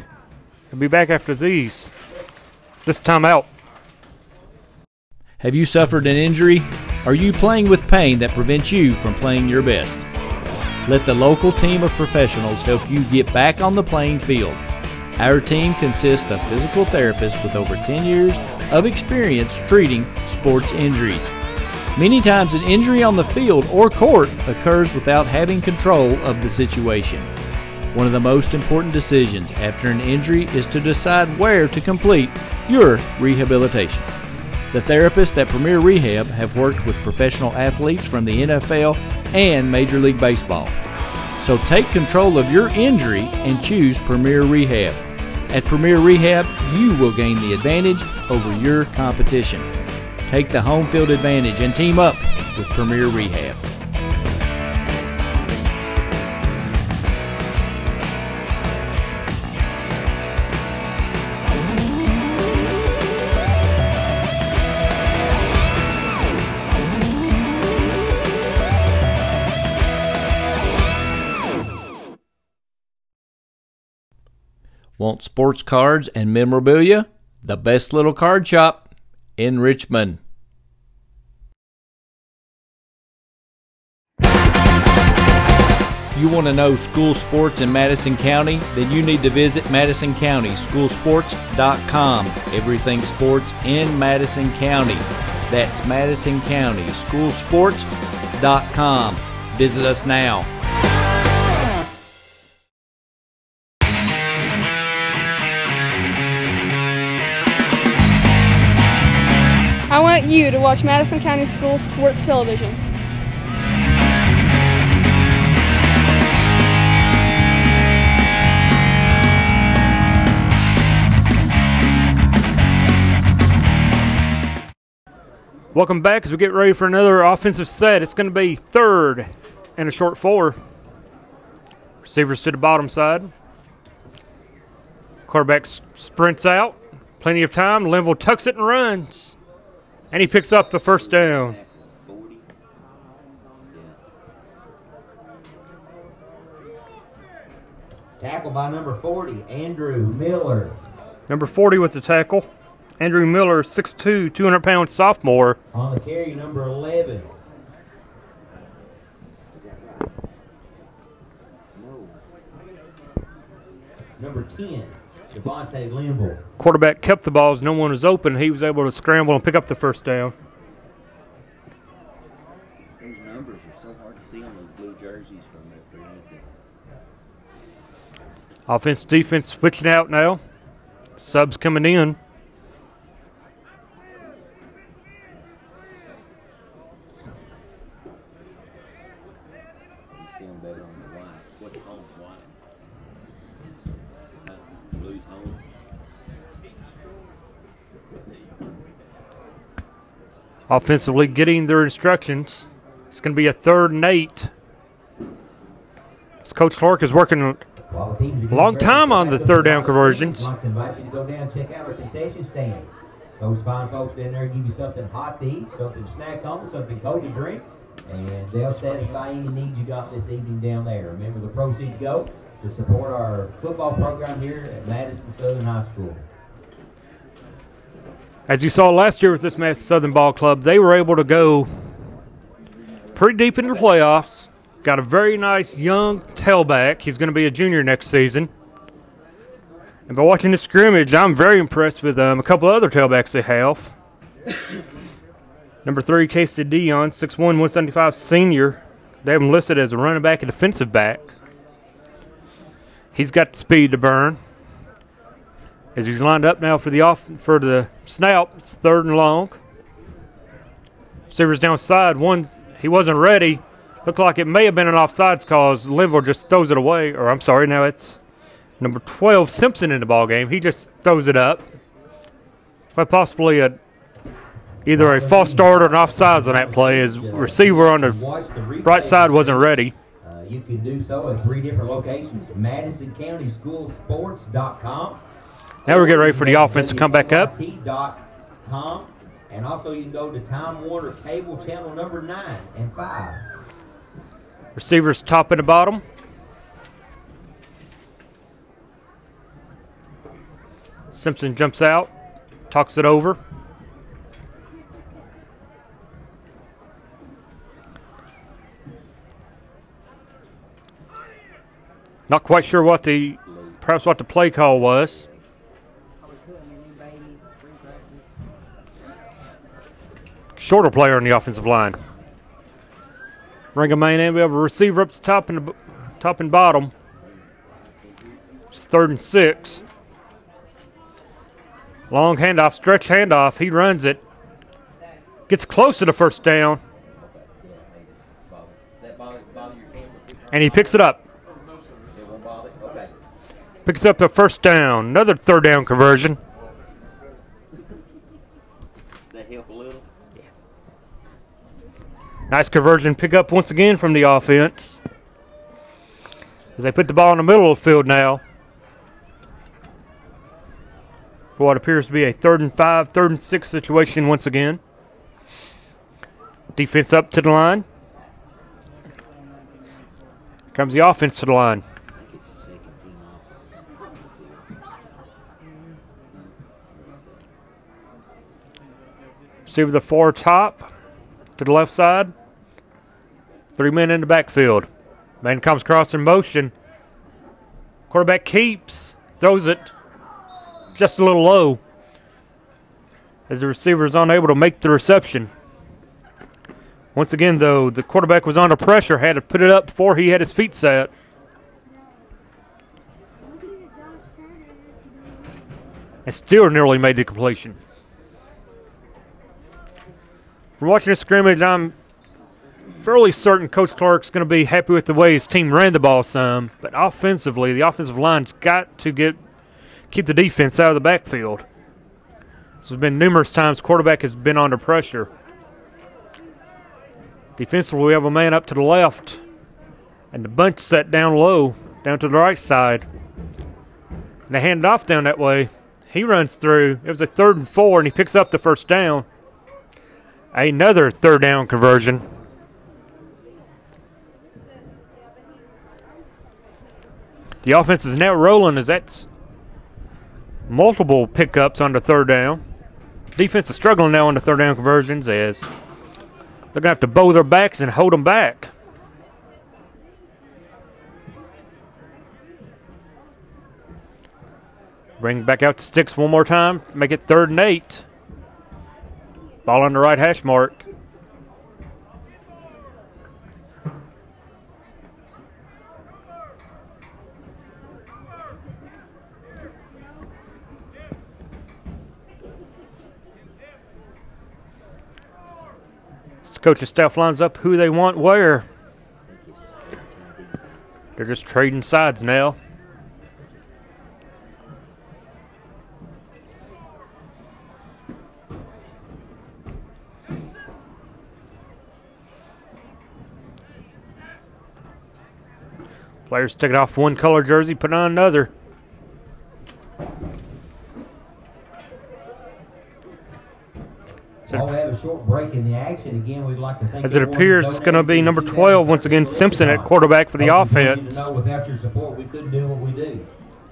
and be back after these. This time out. Have you suffered an injury? Are you playing with pain that prevents you from playing your best? Let the local team of professionals help you get back on the playing field. Our team consists of physical therapists with over 10 years of experience treating sports injuries. Many times an injury on the field or court occurs without having control of the situation. One of the most important decisions after an injury is to decide where to complete your rehabilitation. The therapists at Premier Rehab have worked with professional athletes from the NFL and Major League Baseball. So take control of your injury and choose Premier Rehab. At Premier Rehab, you will gain the advantage over your competition. Take the home field advantage and team up with Premier Rehab. Want sports cards and memorabilia? The best little card shop in Richmond. You want to know school sports in Madison County? Then you need to visit MadisonCountySchoolSports.com. Everything sports in Madison County. That's Madison County Schoolsports.com. Visit us now. I want you to watch Madison County School Sports Television. Welcome back as we get ready for another offensive set. It's going to be third and a short 4. Receivers to the bottom side. Quarterback sprints out. Plenty of time. Linville tucks it and runs. And he picks up the first down. Tackle by number 40, Andrew Miller. Number 40 with the tackle. Andrew Miller, 6'2", 200-pound sophomore. On the carry, number 11. Number 10, Devontae Linville. Quarterback kept the ball as no one was open. He was able to scramble and pick up the first down. Those numbers are so hard to see on those blue jerseys from that. Offense, defense switching out now. Subs coming in. You see them better on the line. What's home line? Blue's home. Offensively getting their instructions. It's going to be a 3rd and 8. As Coach Clark is working a long time on the 3rd down conversions. I'd like to invite you to go down and check out our concession stands. Those fine folks down there give you something hot to eat, something to snack on, something cold to drink, and they'll satisfy any needs you got this evening down there. Remember, the proceeds go to support our football program here at Madison Southern High School. As you saw last year with this Madison Southern Ball Club, they were able to go pretty deep into the playoffs. Got a very nice young tailback. He's going to be a junior next season. And by watching this scrimmage, I'm very impressed with a couple other tailbacks they have. Number 3, Casey Dion, 6'1", 175 senior. They have him listed as a running back and defensive back. He's got the speed to burn. As he's lined up now for the snap, it's 3rd and long. Receivers down side. One, he wasn't ready. Looked like it may have been an offsides cause. Linville just throws it away. Or I'm sorry, now it's number 12, Simpson, in the ball game. He just throws it up. Quite possibly either a false start or an offsides on that play, as receiver on the right side wasn't ready. You can do so at 3 different locations: MadisonCountySchoolSports.com. Now we're getting ready for the offense to come back up. And also you can go to Time Warner Cable Channel number 9 and 5. Receivers top and the bottom. Simpson jumps out, talks it over. Not quite sure perhaps what the play call was. Shorter player on the offensive line. Bring a main end. We have a receiver up the top and bottom. It's 3rd and 6. Long handoff, stretch handoff. He runs it. Gets close to the first down. And he picks it up. Picks up a first down. Another 3rd down conversion. That help a little? Nice conversion pick up once again from the offense. As they put the ball in the middle of the field now. For what appears to be a 3rd and 5, 3rd and 6 situation once again. Defense up to the line. Comes the offense to the line. Receiver the far top to the left side. 3 men in the backfield. Man comes across in motion. Quarterback keeps, throws it just a little low as the receiver is unable to make the reception. Once again, though, the quarterback was under pressure, had to put it up before he had his feet set. And still nearly made the completion. From watching this scrimmage, I'm fairly certain Coach Clark's going to be happy with the way his team ran the ball some. But offensively, the offensive line's got to keep the defense out of the backfield. There's been numerous times quarterback has been under pressure. Defensively, we have a man up to the left. And the bunch set down low, down to the right side. And they hand it off down that way. He runs through. It was a 3rd and 4, and he picks up the first down. Another 3rd down conversion. The offense is now rolling as that's multiple pickups on the 3rd down. Defense is struggling now on the 3rd down conversions as they're going to have to bow their backs and hold them back. Bring back out the sticks one more time. Make it 3rd and 8. Ball on the right hash mark. The coaching staff lines up who they want where. They're just trading sides now. Players take it off one color jersey, put on another. While we have a short break in the action, again, we'd like to thank as it appears it's going to be number 12 once again, Simpson at quarterback for the offense. Without your support, we couldn't do what we do.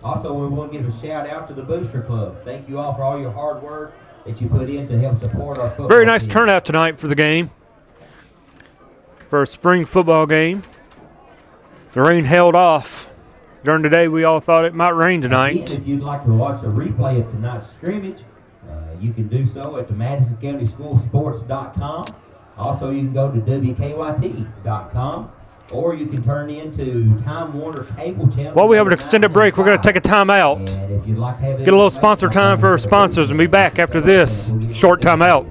Also, we want to give a shout out to the Booster Club. Thank you all for all your hard work that you put in to help support our football Very nice team. turnout tonight for the game. For a spring football game. The rain held off. During the day, we all thought it might rain tonight. Again, if you'd like to watch a replay of tonight's scrimmage, you can do so at the MadisonCountySchoolSports.com. Also, you can go to WKYT.com, or you can turn into Time Warner Cable Channel. While we have an extended break, we're going to take a time-out. Get a little sponsor time for our sponsors and be back after this short time-out.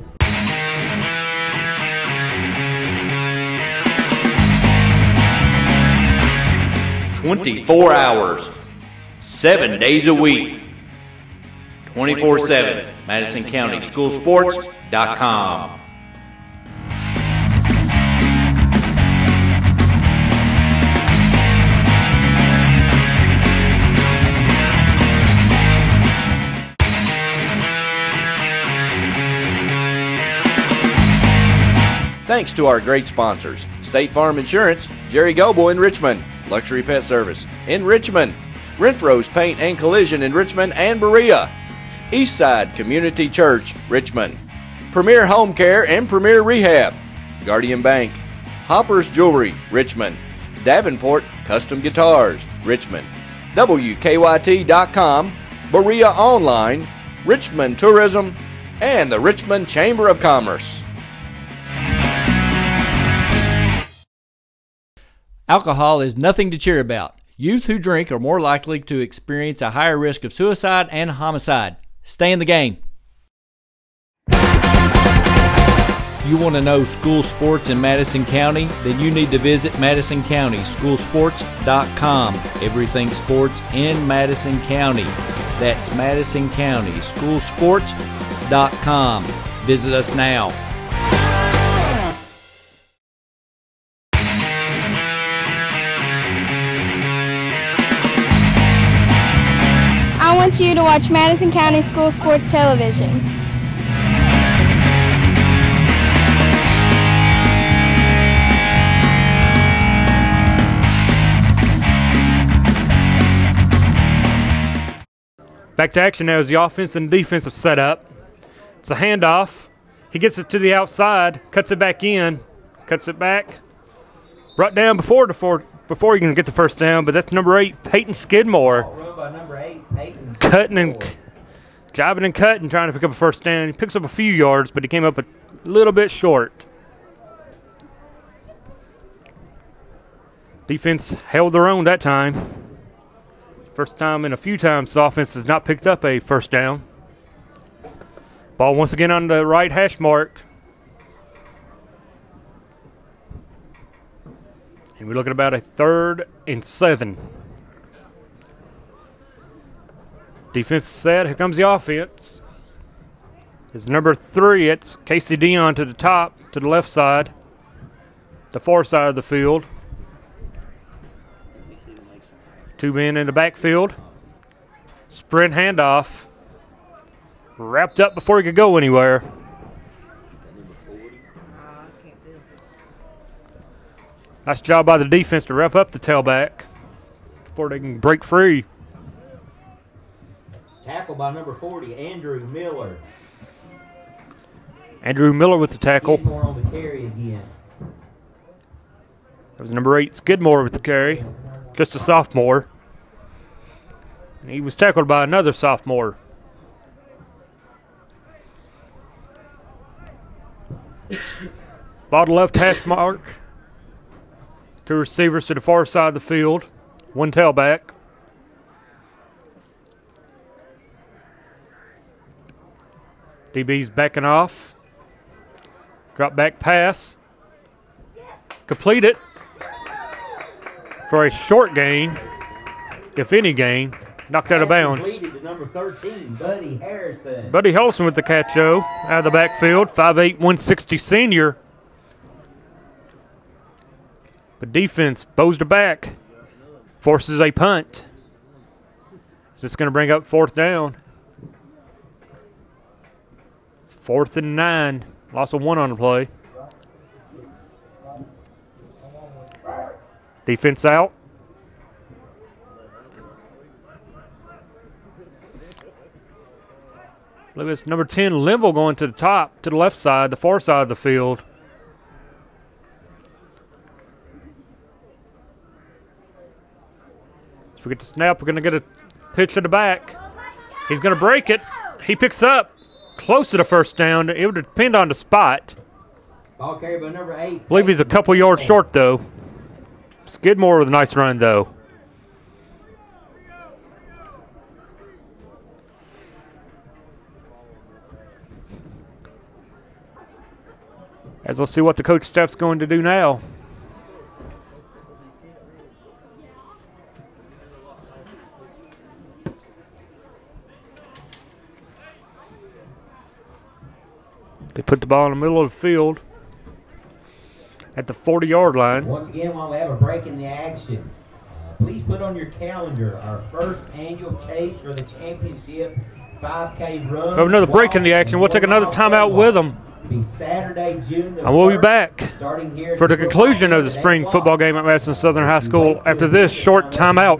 24 hours, 7 days a week, 24/7, MadisonCountySchoolSports.com. Thanks to our great sponsors, State Farm Insurance, Jerry Goble in Richmond, Luxury Pet Service in Richmond, Renfro's Paint and Collision in Richmond and Berea, Eastside Community Church, Richmond, Premier Home Care and Premier Rehab, Guardian Bank, Hopper's Jewelry, Richmond, Davenport Custom Guitars, Richmond, WKYT.com, Berea Online, Richmond Tourism, and the Richmond Chamber of Commerce. Alcohol is nothing to cheer about. Youth who drink are more likely to experience a higher risk of suicide and homicide. Stay in the game. You want to know school sports in Madison County? Then you need to visit MadisonCountySchoolSports.com. Everything sports in Madison County. That's Madison County Schoolsports.com. Visit us now. I want you to watch Madison County School Sports Television. Back to action now as the offense and defense have set up. It's a handoff. He gets it to the outside, cuts it back in, cuts it back. Brought down before you can get the first down, but that's number 8, Peyton Skidmore. Run by number 8, Peyton Cutting and jiving and cutting, trying to pick up a first down. He picks up a few yards, but he came up a little bit short. Defense held their own that time. First time in a few times the offense has not picked up a first down. Ball once again on the right hash mark. And we're looking about a 3rd and 7. Defense set. Here comes the offense. It's number 3. It's Casey Dion to the top, to the left side, the far side of the field. 2 men in the backfield. Sprint handoff. Wrapped up before he could go anywhere. Nice job by the defense to wrap up the tailback before they can break free. Tackle by number 40, Andrew Miller. Andrew Miller with the tackle. Skidmore on the carry again. That was number 8, Skidmore with the carry. Just a sophomore. And he was tackled by another sophomore. Ball to left hash mark. 2 receivers to the far side of the field. 1 tailback. DB's backing off. Drop back pass. Complete it for a short gain, if any gain. Knocked out of bounds. To number 13, Buddy Harrison. Buddy Harrison with the catch, out of the backfield. 5'8", 160 senior. But defense bows to back. Forces a punt. Is this going to bring up 4th down? It's 4th and 9. Loss of 1 on the play. Defense out. Look at this, number 10, Linville going to the top, to the left side, the far side of the field. So we get the snap. We're going to get a pitch to the back. He's going to break it. He picks up close to the first down. It would depend on the spot. Ball carried by number 8. I believe he's a couple yards short, though. Skidmore with a nice run, though. As we'll see what the coach staff's going to do now. They put the ball in the middle of the field at the 40-yard line. Once again, while we have a break in the action, please put on your calendar our first annual chase for the championship 5K run. We have another break in the action. We'll take another timeout with them. Be Saturday, June the And we'll be 1st, back starting here for the at conclusion of the spring football game at Madison Southern High School after this short timeout.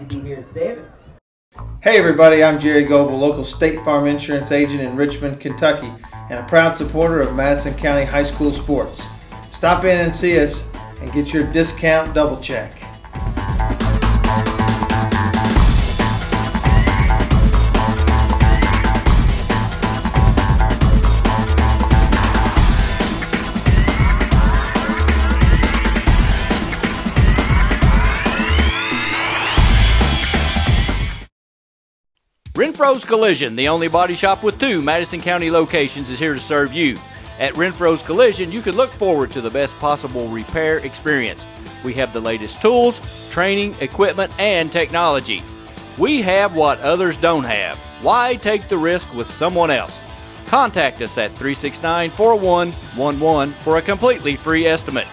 Hey everybody, I'm Jerry Goebel, local State Farm Insurance agent in Richmond, Kentucky, and a proud supporter of Madison County High School sports. Stop in and see us and get your discount double check. Renfro's Collision, the only body shop with 2 Madison County locations, is here to serve you. At Renfro's Collision, you can look forward to the best possible repair experience. We have the latest tools, training, equipment, and technology. We have what others don't have. Why take the risk with someone else? Contact us at 369-4111 for a completely free estimate.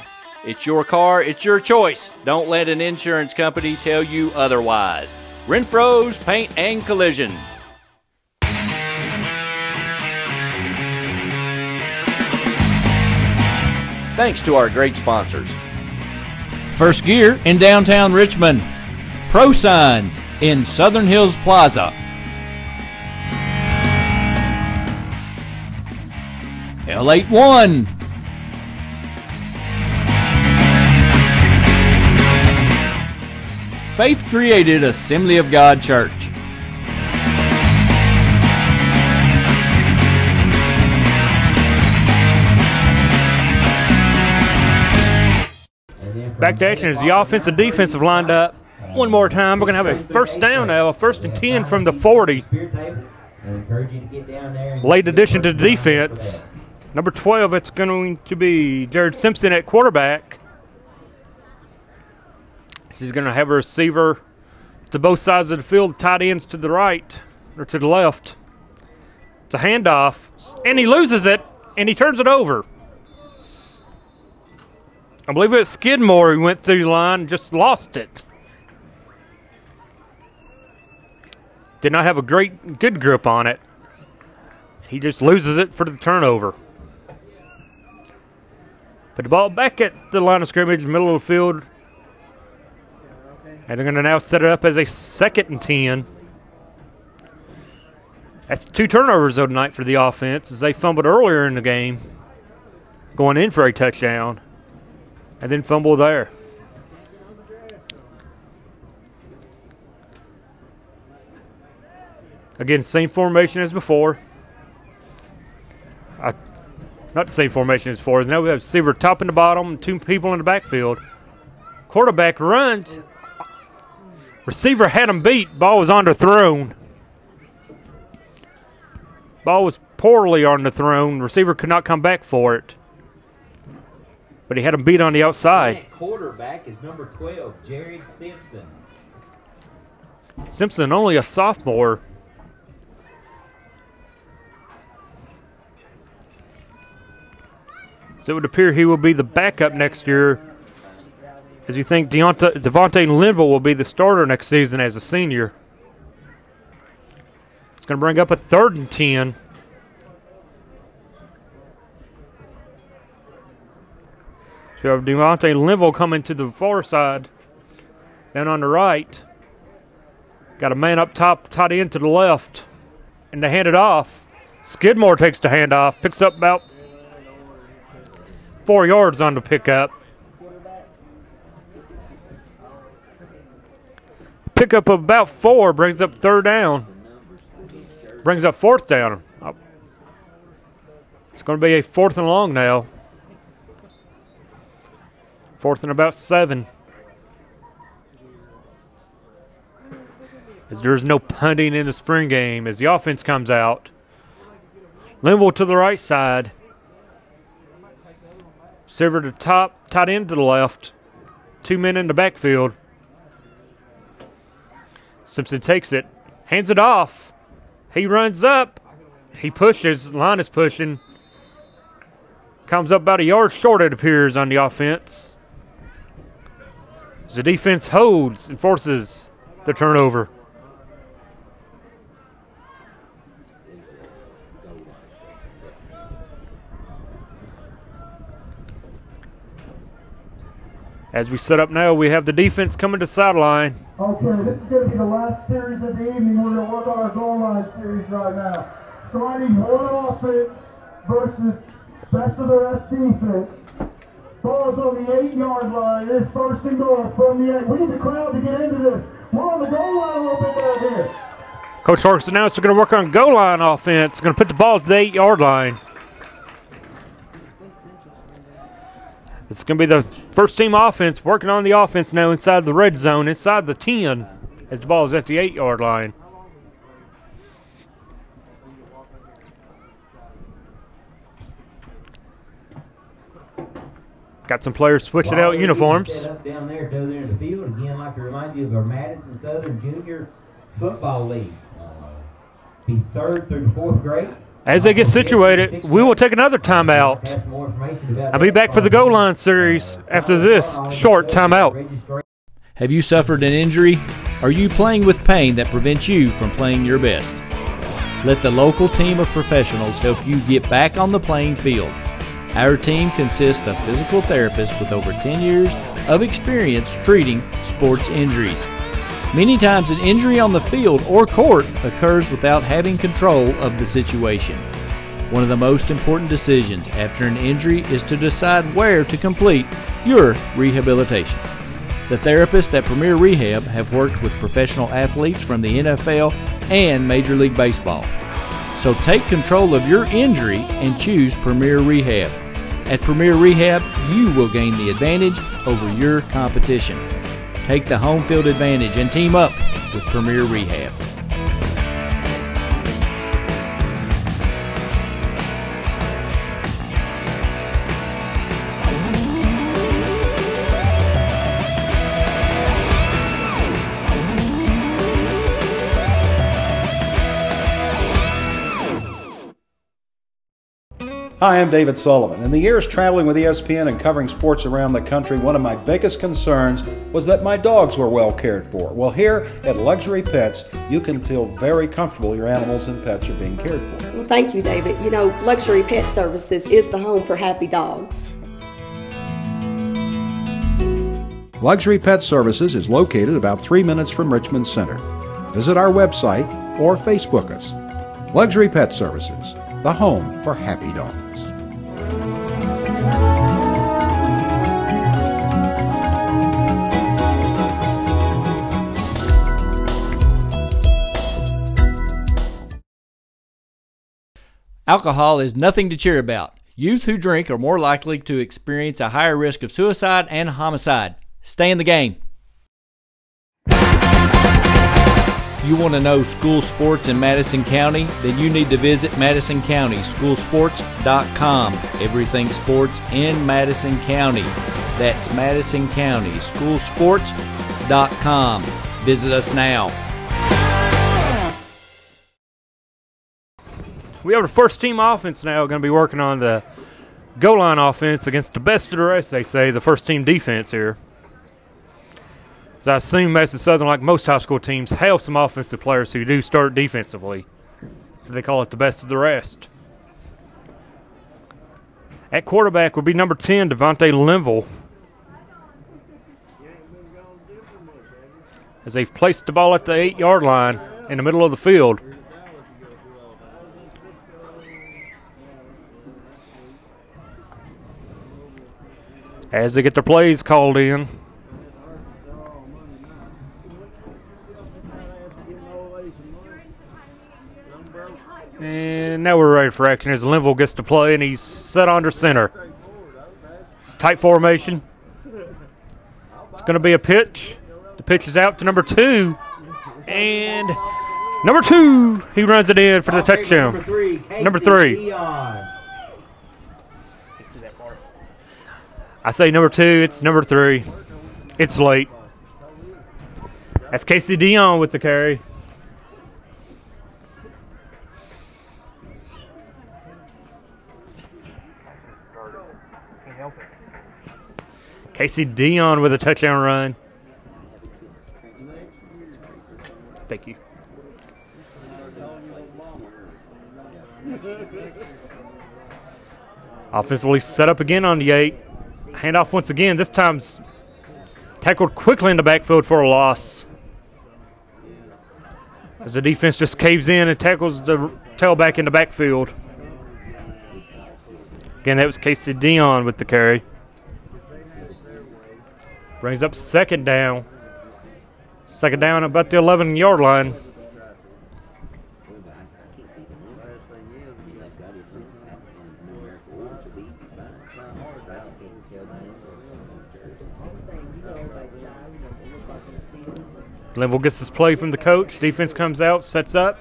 It's your car, it's your choice. Don't let an insurance company tell you otherwise. Renfro's Paint and Collision. Thanks to our great sponsors. First Gear in downtown Richmond. Pro Signs in Southern Hills Plaza. L81. Faith Created Assembly of God Church. Back to action as the offense and defensive lined up. One more time, we're going to have a first down now, a 1st and 10 from the 40. Late addition to the defense. Number 12, it's going to be Jared Simpson at quarterback. She's going to have a receiver to both sides of the field, tight ends to the right or to the left. It's a handoff, and he loses it, and he turns it over. I believe it was Skidmore who went through the line and just lost it. Did not have a good grip on it. He just loses it for the turnover. Put the ball back at the line of scrimmage, middle of the field. And they're going to now set it up as a 2nd and 10. That's 2 turnovers though tonight for the offense as they fumbled earlier in the game, going in for a touchdown, and then fumble there. Again, same formation as before. Not the same formation as before. Now we have receiver top and the bottom and 2 people in the backfield. Quarterback runs. Receiver had him beat. Ball was underthrown. Ball was poorly underthrown. Receiver could not come back for it. But he had him beat on the outside. That quarterback is number 12, Jared Simpson. Simpson, only a sophomore. So it would appear he will be the backup next year, as you think Devontae Linville will be the starter next season as a senior. It's going to bring up a 3rd and 10. So you have Devontae Linville coming to the far side, down on the right. Got a man up top, tight end to the left, and they hand it off. Skidmore takes the handoff, picks up about 4 yards on the pickup. Pickup of about 4 brings up 3rd down. Brings up 4th down. It's going to be a 4th and long now. 4th and about 7. As there's no punting in the spring game as the offense comes out. Linville to the right side. Receiver to top, tight end to the left. 2 men in the backfield. Simpson takes it, hands it off. He runs up. He pushes, line is pushing. Comes up about a yard short, it appears, on the offense. As the defense holds and forces the turnover. As we set up now, we have the defense coming to sideline. Okay, this is going to be the last series of the evening. We're going to work on our goal line series right now. So I need one offense versus best of the rest defense. Ball's on the 8-yard line. It's 1st and goal from the 8. We need the crowd to get into this. We're on the goal line a little bit down here. Coach Harkins announced they're going to work on goal line offense. Going to put the ball at the 8-yard line. It's going to be the first team offense working on the offense now inside the red zone, inside the 10, as the ball is at the 8-yard line. Got some players switching out uniforms. Set up down there in the field. Again, like to remind you of our Madison Southern Junior Football League. Be third through the fourth grade. As they get situated, we will take another timeout. I'll be back for the goal line series after this short timeout. Have you suffered an injury? Are you playing with pain that prevents you from playing your best? Let the local team of professionals help you get back on the playing field. Our team consists of physical therapists with over 10 years of experience treating sports injuries. Many times an injury on the field or court occurs without having control of the situation. One of the most important decisions after an injury is to decide where to complete your rehabilitation. The therapists at Premier Rehab have worked with professional athletes from the NFL and Major League Baseball. So take control of your injury and choose Premier Rehab. At Premier Rehab, you will gain the advantage over your competition. Take the home field advantage and team up with Premier Rehab. Hi, I'm David Sullivan. In the years traveling with ESPN and covering sports around the country, one of my biggest concerns was that my dogs were well cared for. Well, here at Luxury Pets, you can feel very comfortable your animals and pets are being cared for. Well, thank you, David. You know, Luxury Pet Services is the home for happy dogs. Luxury Pet Services is located about 3 minutes from Richmond Center. Visit our website or Facebook us. Luxury Pet Services, the home for happy dogs. Alcohol is nothing to cheer about. Youth who drink are more likely to experience a higher risk of suicide and homicide. Stay in the game. You want to know school sports in Madison County? Then you need to visit MadisonCountySchoolSports.com. Everything sports in Madison County. That's Madison County SchoolSports.com. Visit us now. We have the first team offense now going to be working on the goal line offense against the best of the rest, they say, the first team defense here. As I assume Madison Southern, like most high school teams, have some offensive players who do start defensively. So they call it the best of the rest. At quarterback would be number 10, Devontae Linville. As they've placed the ball at the 8-yard line in the middle of the field. As they get their plays called in. And now we're ready for action as Linville gets to play, and he's set under center. Tight formation. It's going to be a pitch. The pitch is out to number 2. And number 2, he runs it in for the touchdown. Number 3. I say number 2, it's number 3. It's late. That's Casey Dion with the carry. Casey Dion with a touchdown run. Thank you. Offensively set up again on the 8. Handoff once again. This time's tackled quickly in the backfield for a loss. As the defense just caves in and tackles the tailback in the backfield. Again, that was Casey Dion with the carry. Brings up second down. Second down about the 11-yard line. Linville gets his play from the coach. Defense comes out, sets up.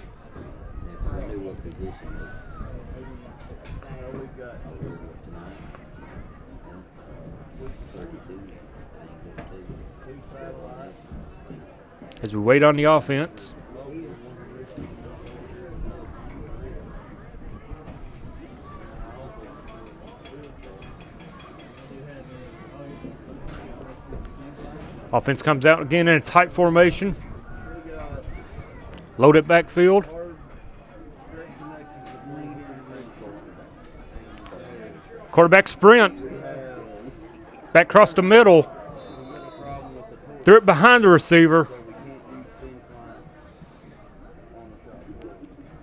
As we wait on the offense. Offense comes out again in a tight formation. Loaded backfield. Quarterback sprint. Back across the middle. Threw it behind the receiver.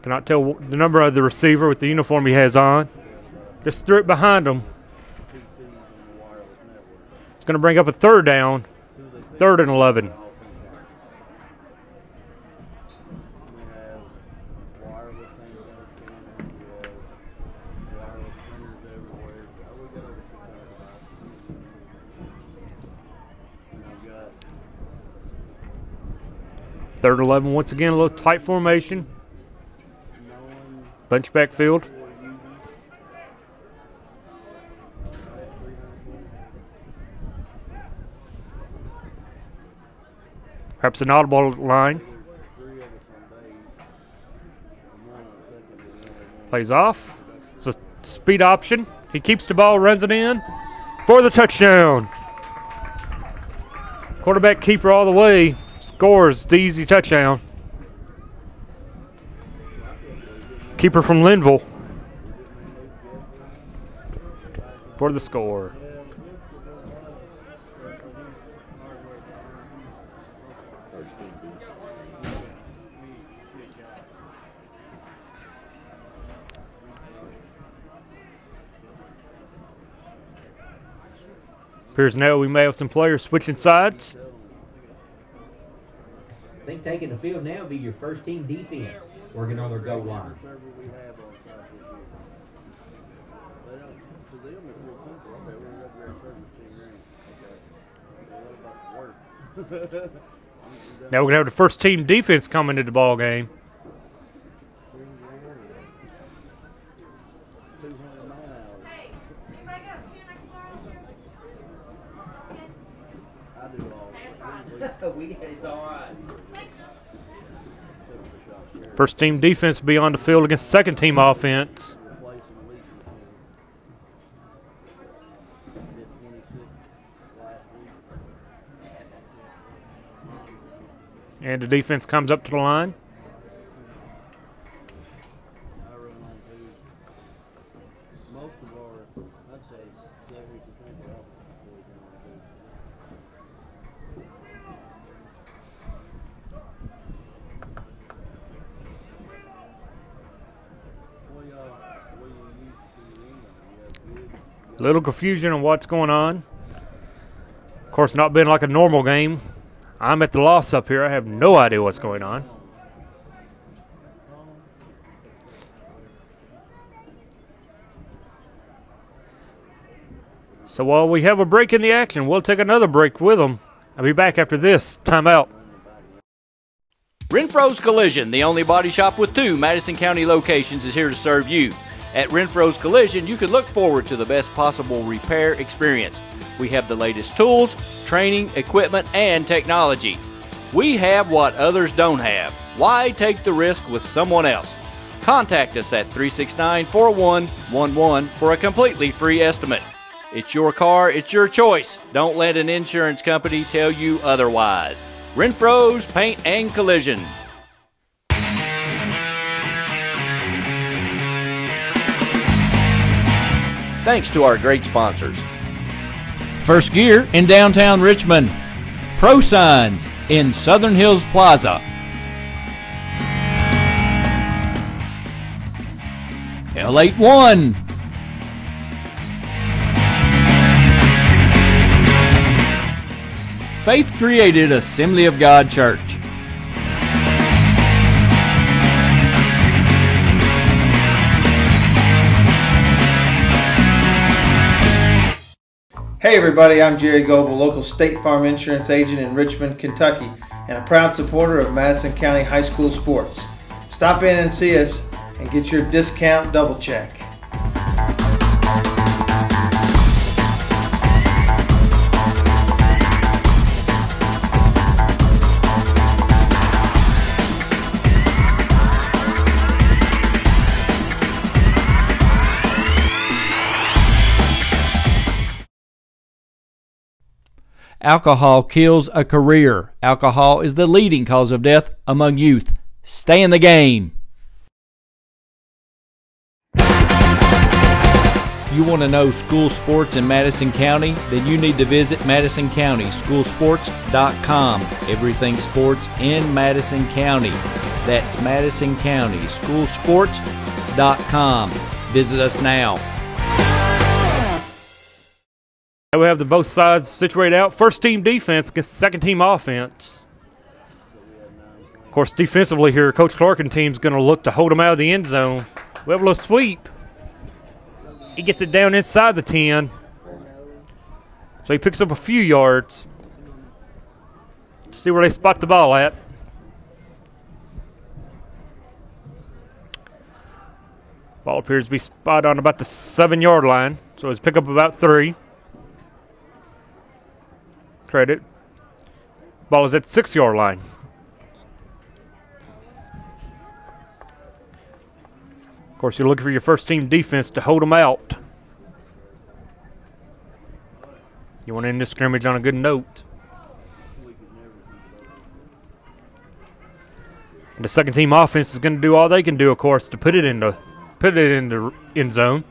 Cannot tell the number of the receiver with the uniform he has on. Just threw it behind him. It's going to bring up a third down. 3rd and 11. Third and 11, once again, a little tight formation. Bunch backfield. Perhaps an audible line. Plays off. It's a speed option. He keeps the ball, runs it in for the touchdown. Quarterback keeper all the way. Scores the easy touchdown. Keeper from Linville for the score. Appears now we may have some players switching sides. I think taking the field now will be your first team defense, working on their goal line. Now we're going to have the first team defense coming to the ball game. First team defense will be on the field against second team offense. And the defense comes up to the line. Little confusion on what's going on. Of course, not being like a normal game. I'm at the loss up here. I have no idea what's going on. So while we have a break in the action, we'll take another break with them. I'll be back after this timeout. Renfro's Collision, the only body shop with 2 Madison County locations, is here to serve you. At Renfro's Collision, you can look forward to the best possible repair experience. We have the latest tools, training, equipment, and technology. We have what others don't have. Why take the risk with someone else? Contact us at 369-4111 for a completely free estimate. It's your car, it's your choice. Don't let an insurance company tell you otherwise. Renfro's Paint and Collision. Thanks to our great sponsors. First Gear in downtown Richmond. Pro Signs in Southern Hills Plaza. L81. Faith Created Assembly of God Church. Hey everybody, I'm Jerry Goble, local State Farm Insurance agent in Richmond, Kentucky, and a proud supporter of Madison County High School sports. Stop in and see us and get your discount double check. Alcohol kills a career. Alcohol is the leading cause of death among youth. Stay in the game. You want to know school sports in Madison County? Then you need to visit MadisonCountySchoolSports.com. Everything sports in Madison County. That's Madison County SchoolSports.com. Visit us now. We have both sides situated out. First team defense against second team offense. Of course, defensively here, Coach Clark and team's going to look to hold them out of the end zone. We have a little sweep. He gets it down inside the 10. So he picks up a few yards. Let's see where they spot the ball at. Ball appears to be spot on about the 7-yard line. So it's pick up about 3. Credit. Ball is at the 6-yard line. Of course, you're looking for your first team defense to hold them out. You want to end this scrimmage on a good note. And the second team offense is going to do all they can do, of course, to put it in the end zone.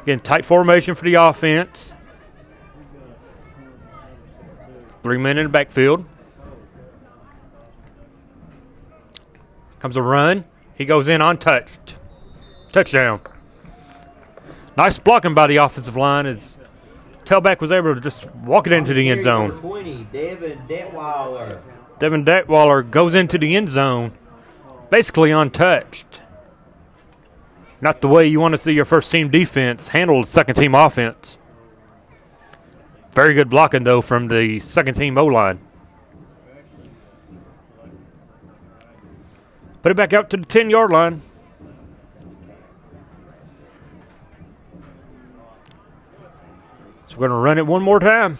Again, tight formation for the offense. 3 men in the backfield. Comes a run. He goes in untouched. Touchdown. Nice blocking by the offensive line as tailback was able to just walk it into the end zone. 20, Devin Detweiler. Devin Detweiler goes into the end zone basically untouched. Not the way you want to see your first team defense handle the second team offense. Very good blocking, though, from the second team O-line. Put it back out to the 10-yard line. So we're going to run it one more time.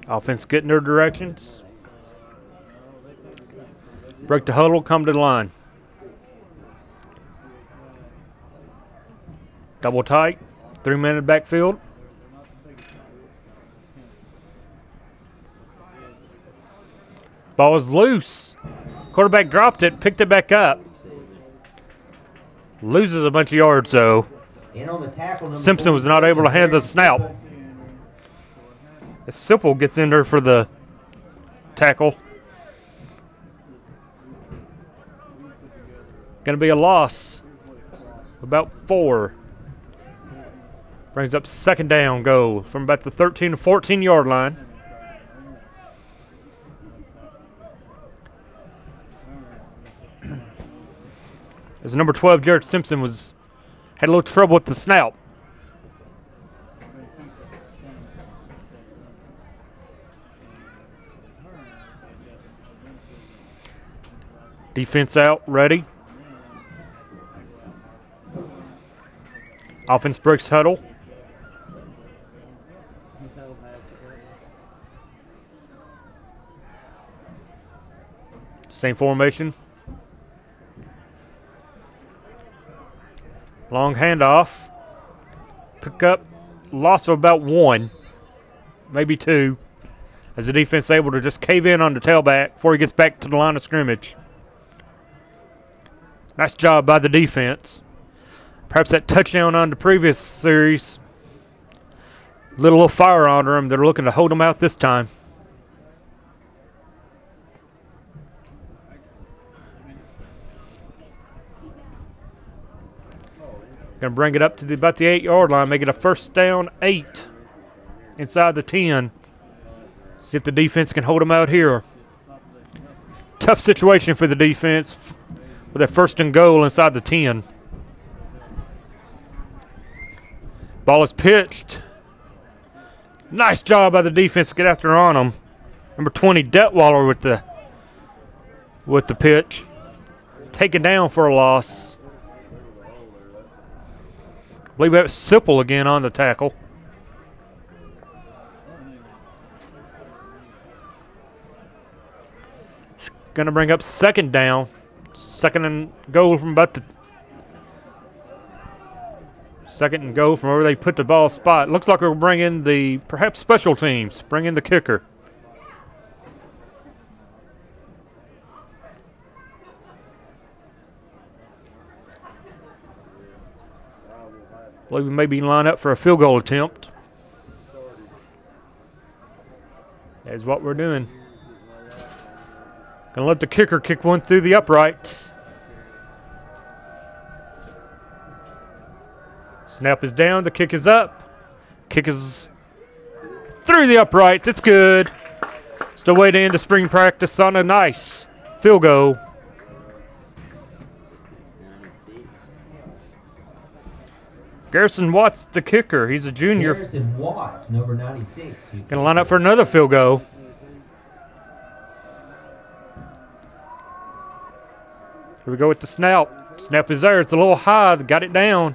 Offense getting their directions. Break the huddle, come to the line. Double tight, 3 men in the backfield. Ball is loose. Quarterback dropped it, picked it back up. Loses a bunch of yards, though. Simpson was not able to handle the snap. Simple gets in there for the tackle. Going to be a loss. About 4. Brings up second down goal from about the 13 to 14-yard line. As number 12, Jared Simpson had a little trouble with the snap. Defense out, ready. Offense breaks huddle. Same formation. Long handoff. Pick up. Loss of about 1, maybe 2. As the defense able to just cave in on the tailback before he gets back to the line of scrimmage. Nice job by the defense. Perhaps that touchdown on the previous series. Little fire under them. They're looking to hold them out this time. Going to bring it up to about the 8-yard line. Make it a first down 8 inside the 10. See if the defense can hold them out here. Tough situation for the defense with a first and goal inside the 10. Ball is pitched. Nice job by the defense to get after on them. Number 20, Detweiler with the pitch. Taken down for a loss. I believe that was Sipple again on the tackle. going to bring up second down. Second and goal from about the second and goal from where they put the ball spot. Looks like we'll bring in the perhaps special teams. Bring in the kicker. I believe we may be lined up for a field goal attempt. That's what we're doing. Gonna let the kicker kick one through the uprights. Snap is down, the kick is up. Kick is through the uprights, it's good. It's the way to end the spring practice on a nice field goal. Garrison Watts, the kicker. He's a junior. Garrison Watts, number 96. Gonna line up for another field goal. Here we go with the snap. Snap is there. It's a little high. Got it down.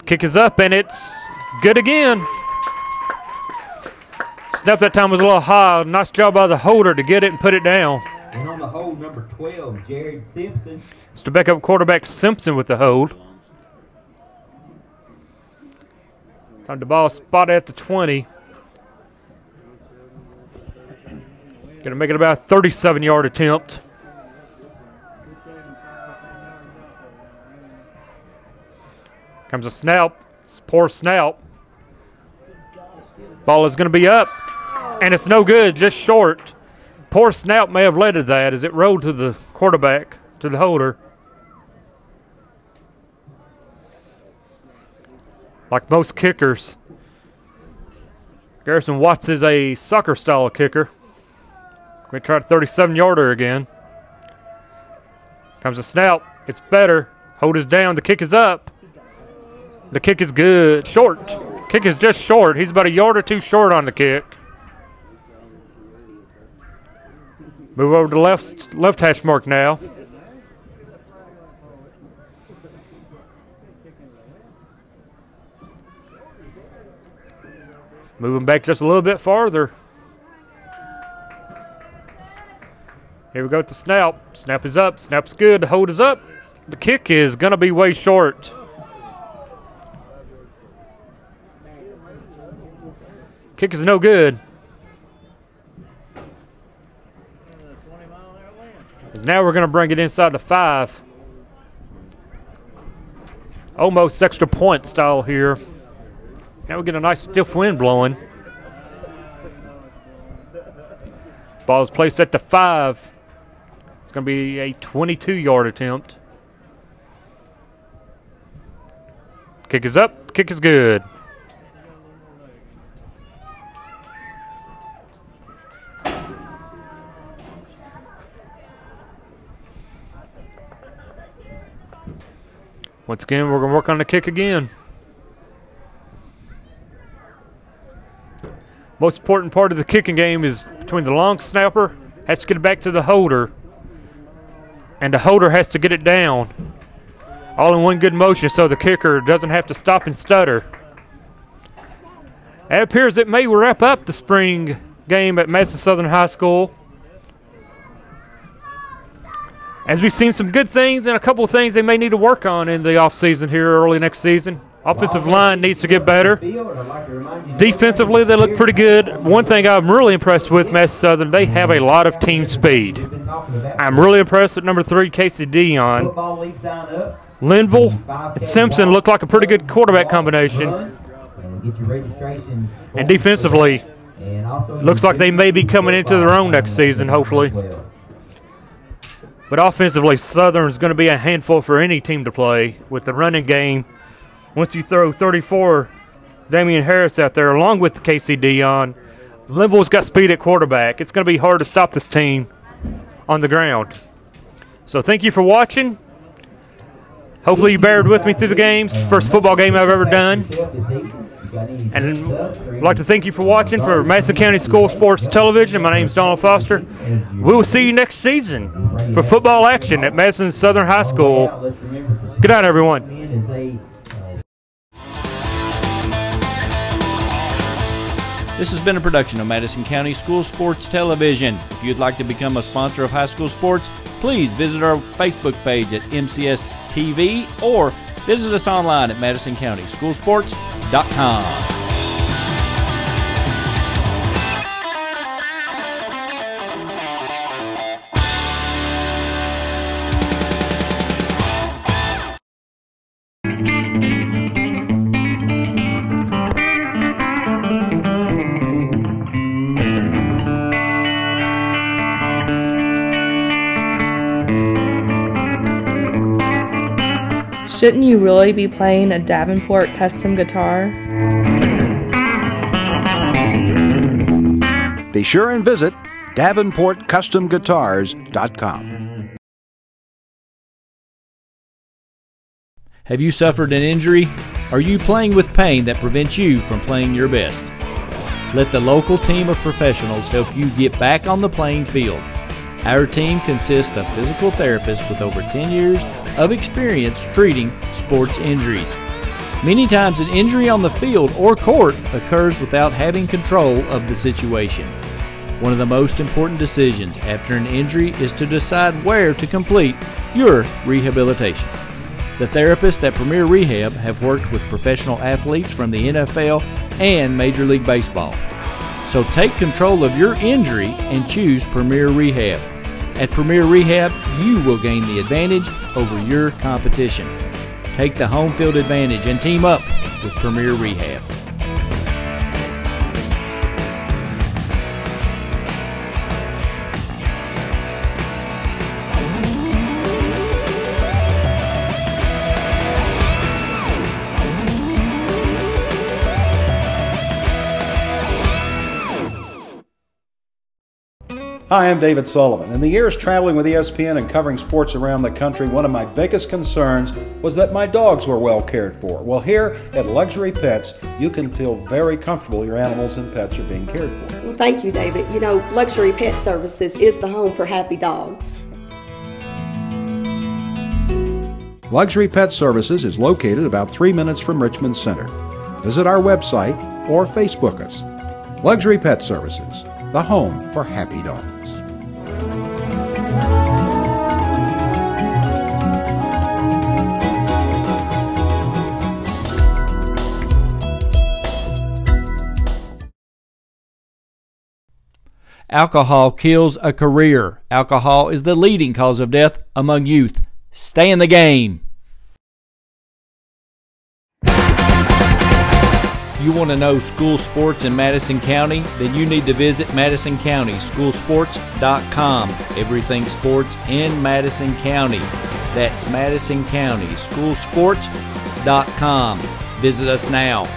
Kick is up, and it's good again. Snap that time was a little high. Nice job by the holder to get it and put it down. And on the hold, number 12, Jared Simpson. It's the backup quarterback Simpson with the hold. Time the ball spot at the 20. Gonna make it about a 37-yard attempt. Comes a snap. It's a poor snap. Ball is gonna be up. And it's no good, just short. Poor snap may have led to that as it rolled to the quarterback, to the holder. Like most kickers, Garrison Watts is a soccer-style kicker. We try a 37-yarder again. Comes a snap. It's better. Hold is down. The kick is up. The kick is good. Short. Kick is just short. He's about a yard or two short on the kick. Move over to left hash mark now. Moving back just a little bit farther. Here we go with the snap. Snap is up. Snap's good. The hold is up. The kick is going to be way short. Kick is no good. And now we're going to bring it inside the 5. Almost extra point style here. Now we get a nice stiff wind blowing. Ball is placed at the 5. It's going to be a 22-yard attempt. Kick is up. Kick is good. Once again, we're going to work on the kick again. Most important part of the kicking game is between the long snapper, has to get it back to the holder, and the holder has to get it down. All in one good motion so the kicker doesn't have to stop and stutter. It appears it may wrap up the spring game at Madison Southern High School. As we've seen some good things and a couple of things they may need to work on in the offseason here early next season. Offensive line needs to get better. Defensively, they look pretty good. One thing I'm really impressed with Madison Southern, they have a lot of team speed. I'm really impressed with number 3, Casey Dion. Linville and Simpson look like a pretty good quarterback combination. And defensively, looks like they may be coming into their own next season, hopefully. But offensively, Southern's going to be a handful for any team to play with the running game. Once you throw 34, Damian Harris out there along with Casey Dion, Linville's got speed at quarterback. It's going to be hard to stop this team on the ground. So thank you for watching. Hopefully you bared with me through the games. First football game I've ever done. And I'd like to thank you for watching for Madison County School Sports Television. My name is Donald Foster. We will see you next season for football action at Madison Southern High School. Good night, everyone. This has been a production of Madison County School Sports Television. If you'd like to become a sponsor of high school sports, please visit our Facebook page at MCS TV or visit us online at MadisonCountySchoolSports.com. Shouldn't you really be playing a Davenport custom guitar? Be sure and visit DavenportCustomGuitars.com. Have you suffered an injury? Are you playing with pain that prevents you from playing your best? Let the local team of professionals help you get back on the playing field. Our team consists of physical therapists with over 10 years of experience treating sports injuries. Many times an injury on the field or court occurs without having control of the situation. One of the most important decisions after an injury is to decide where to complete your rehabilitation. The therapists at Premier Rehab have worked with professional athletes from the NFL and Major League Baseball. So take control of your injury and choose Premier Rehab. At Premier Rehab, you will gain the advantage over your competition. Take the home field advantage and team up with Premier Rehab. Hi, I'm David Sullivan. In the years traveling with ESPN and covering sports around the country, one of my biggest concerns was that my dogs were well cared for. Well, here at Luxury Pets, you can feel very comfortable your animals and pets are being cared for. Well, thank you, David. You know, Luxury Pet Services is the home for happy dogs. Luxury Pet Services is located about 3 minutes from Richmond Center. Visit our website or Facebook us. Luxury Pet Services, the home for happy dogs. Alcohol kills a career. Alcohol is the leading cause of death among youth. Stay in the game. You want to know school sports in Madison County? Then you need to visit MadisonCountySchoolSports.com. Everything sports in Madison County. That's MadisonCountySchoolSports.com. Visit us now.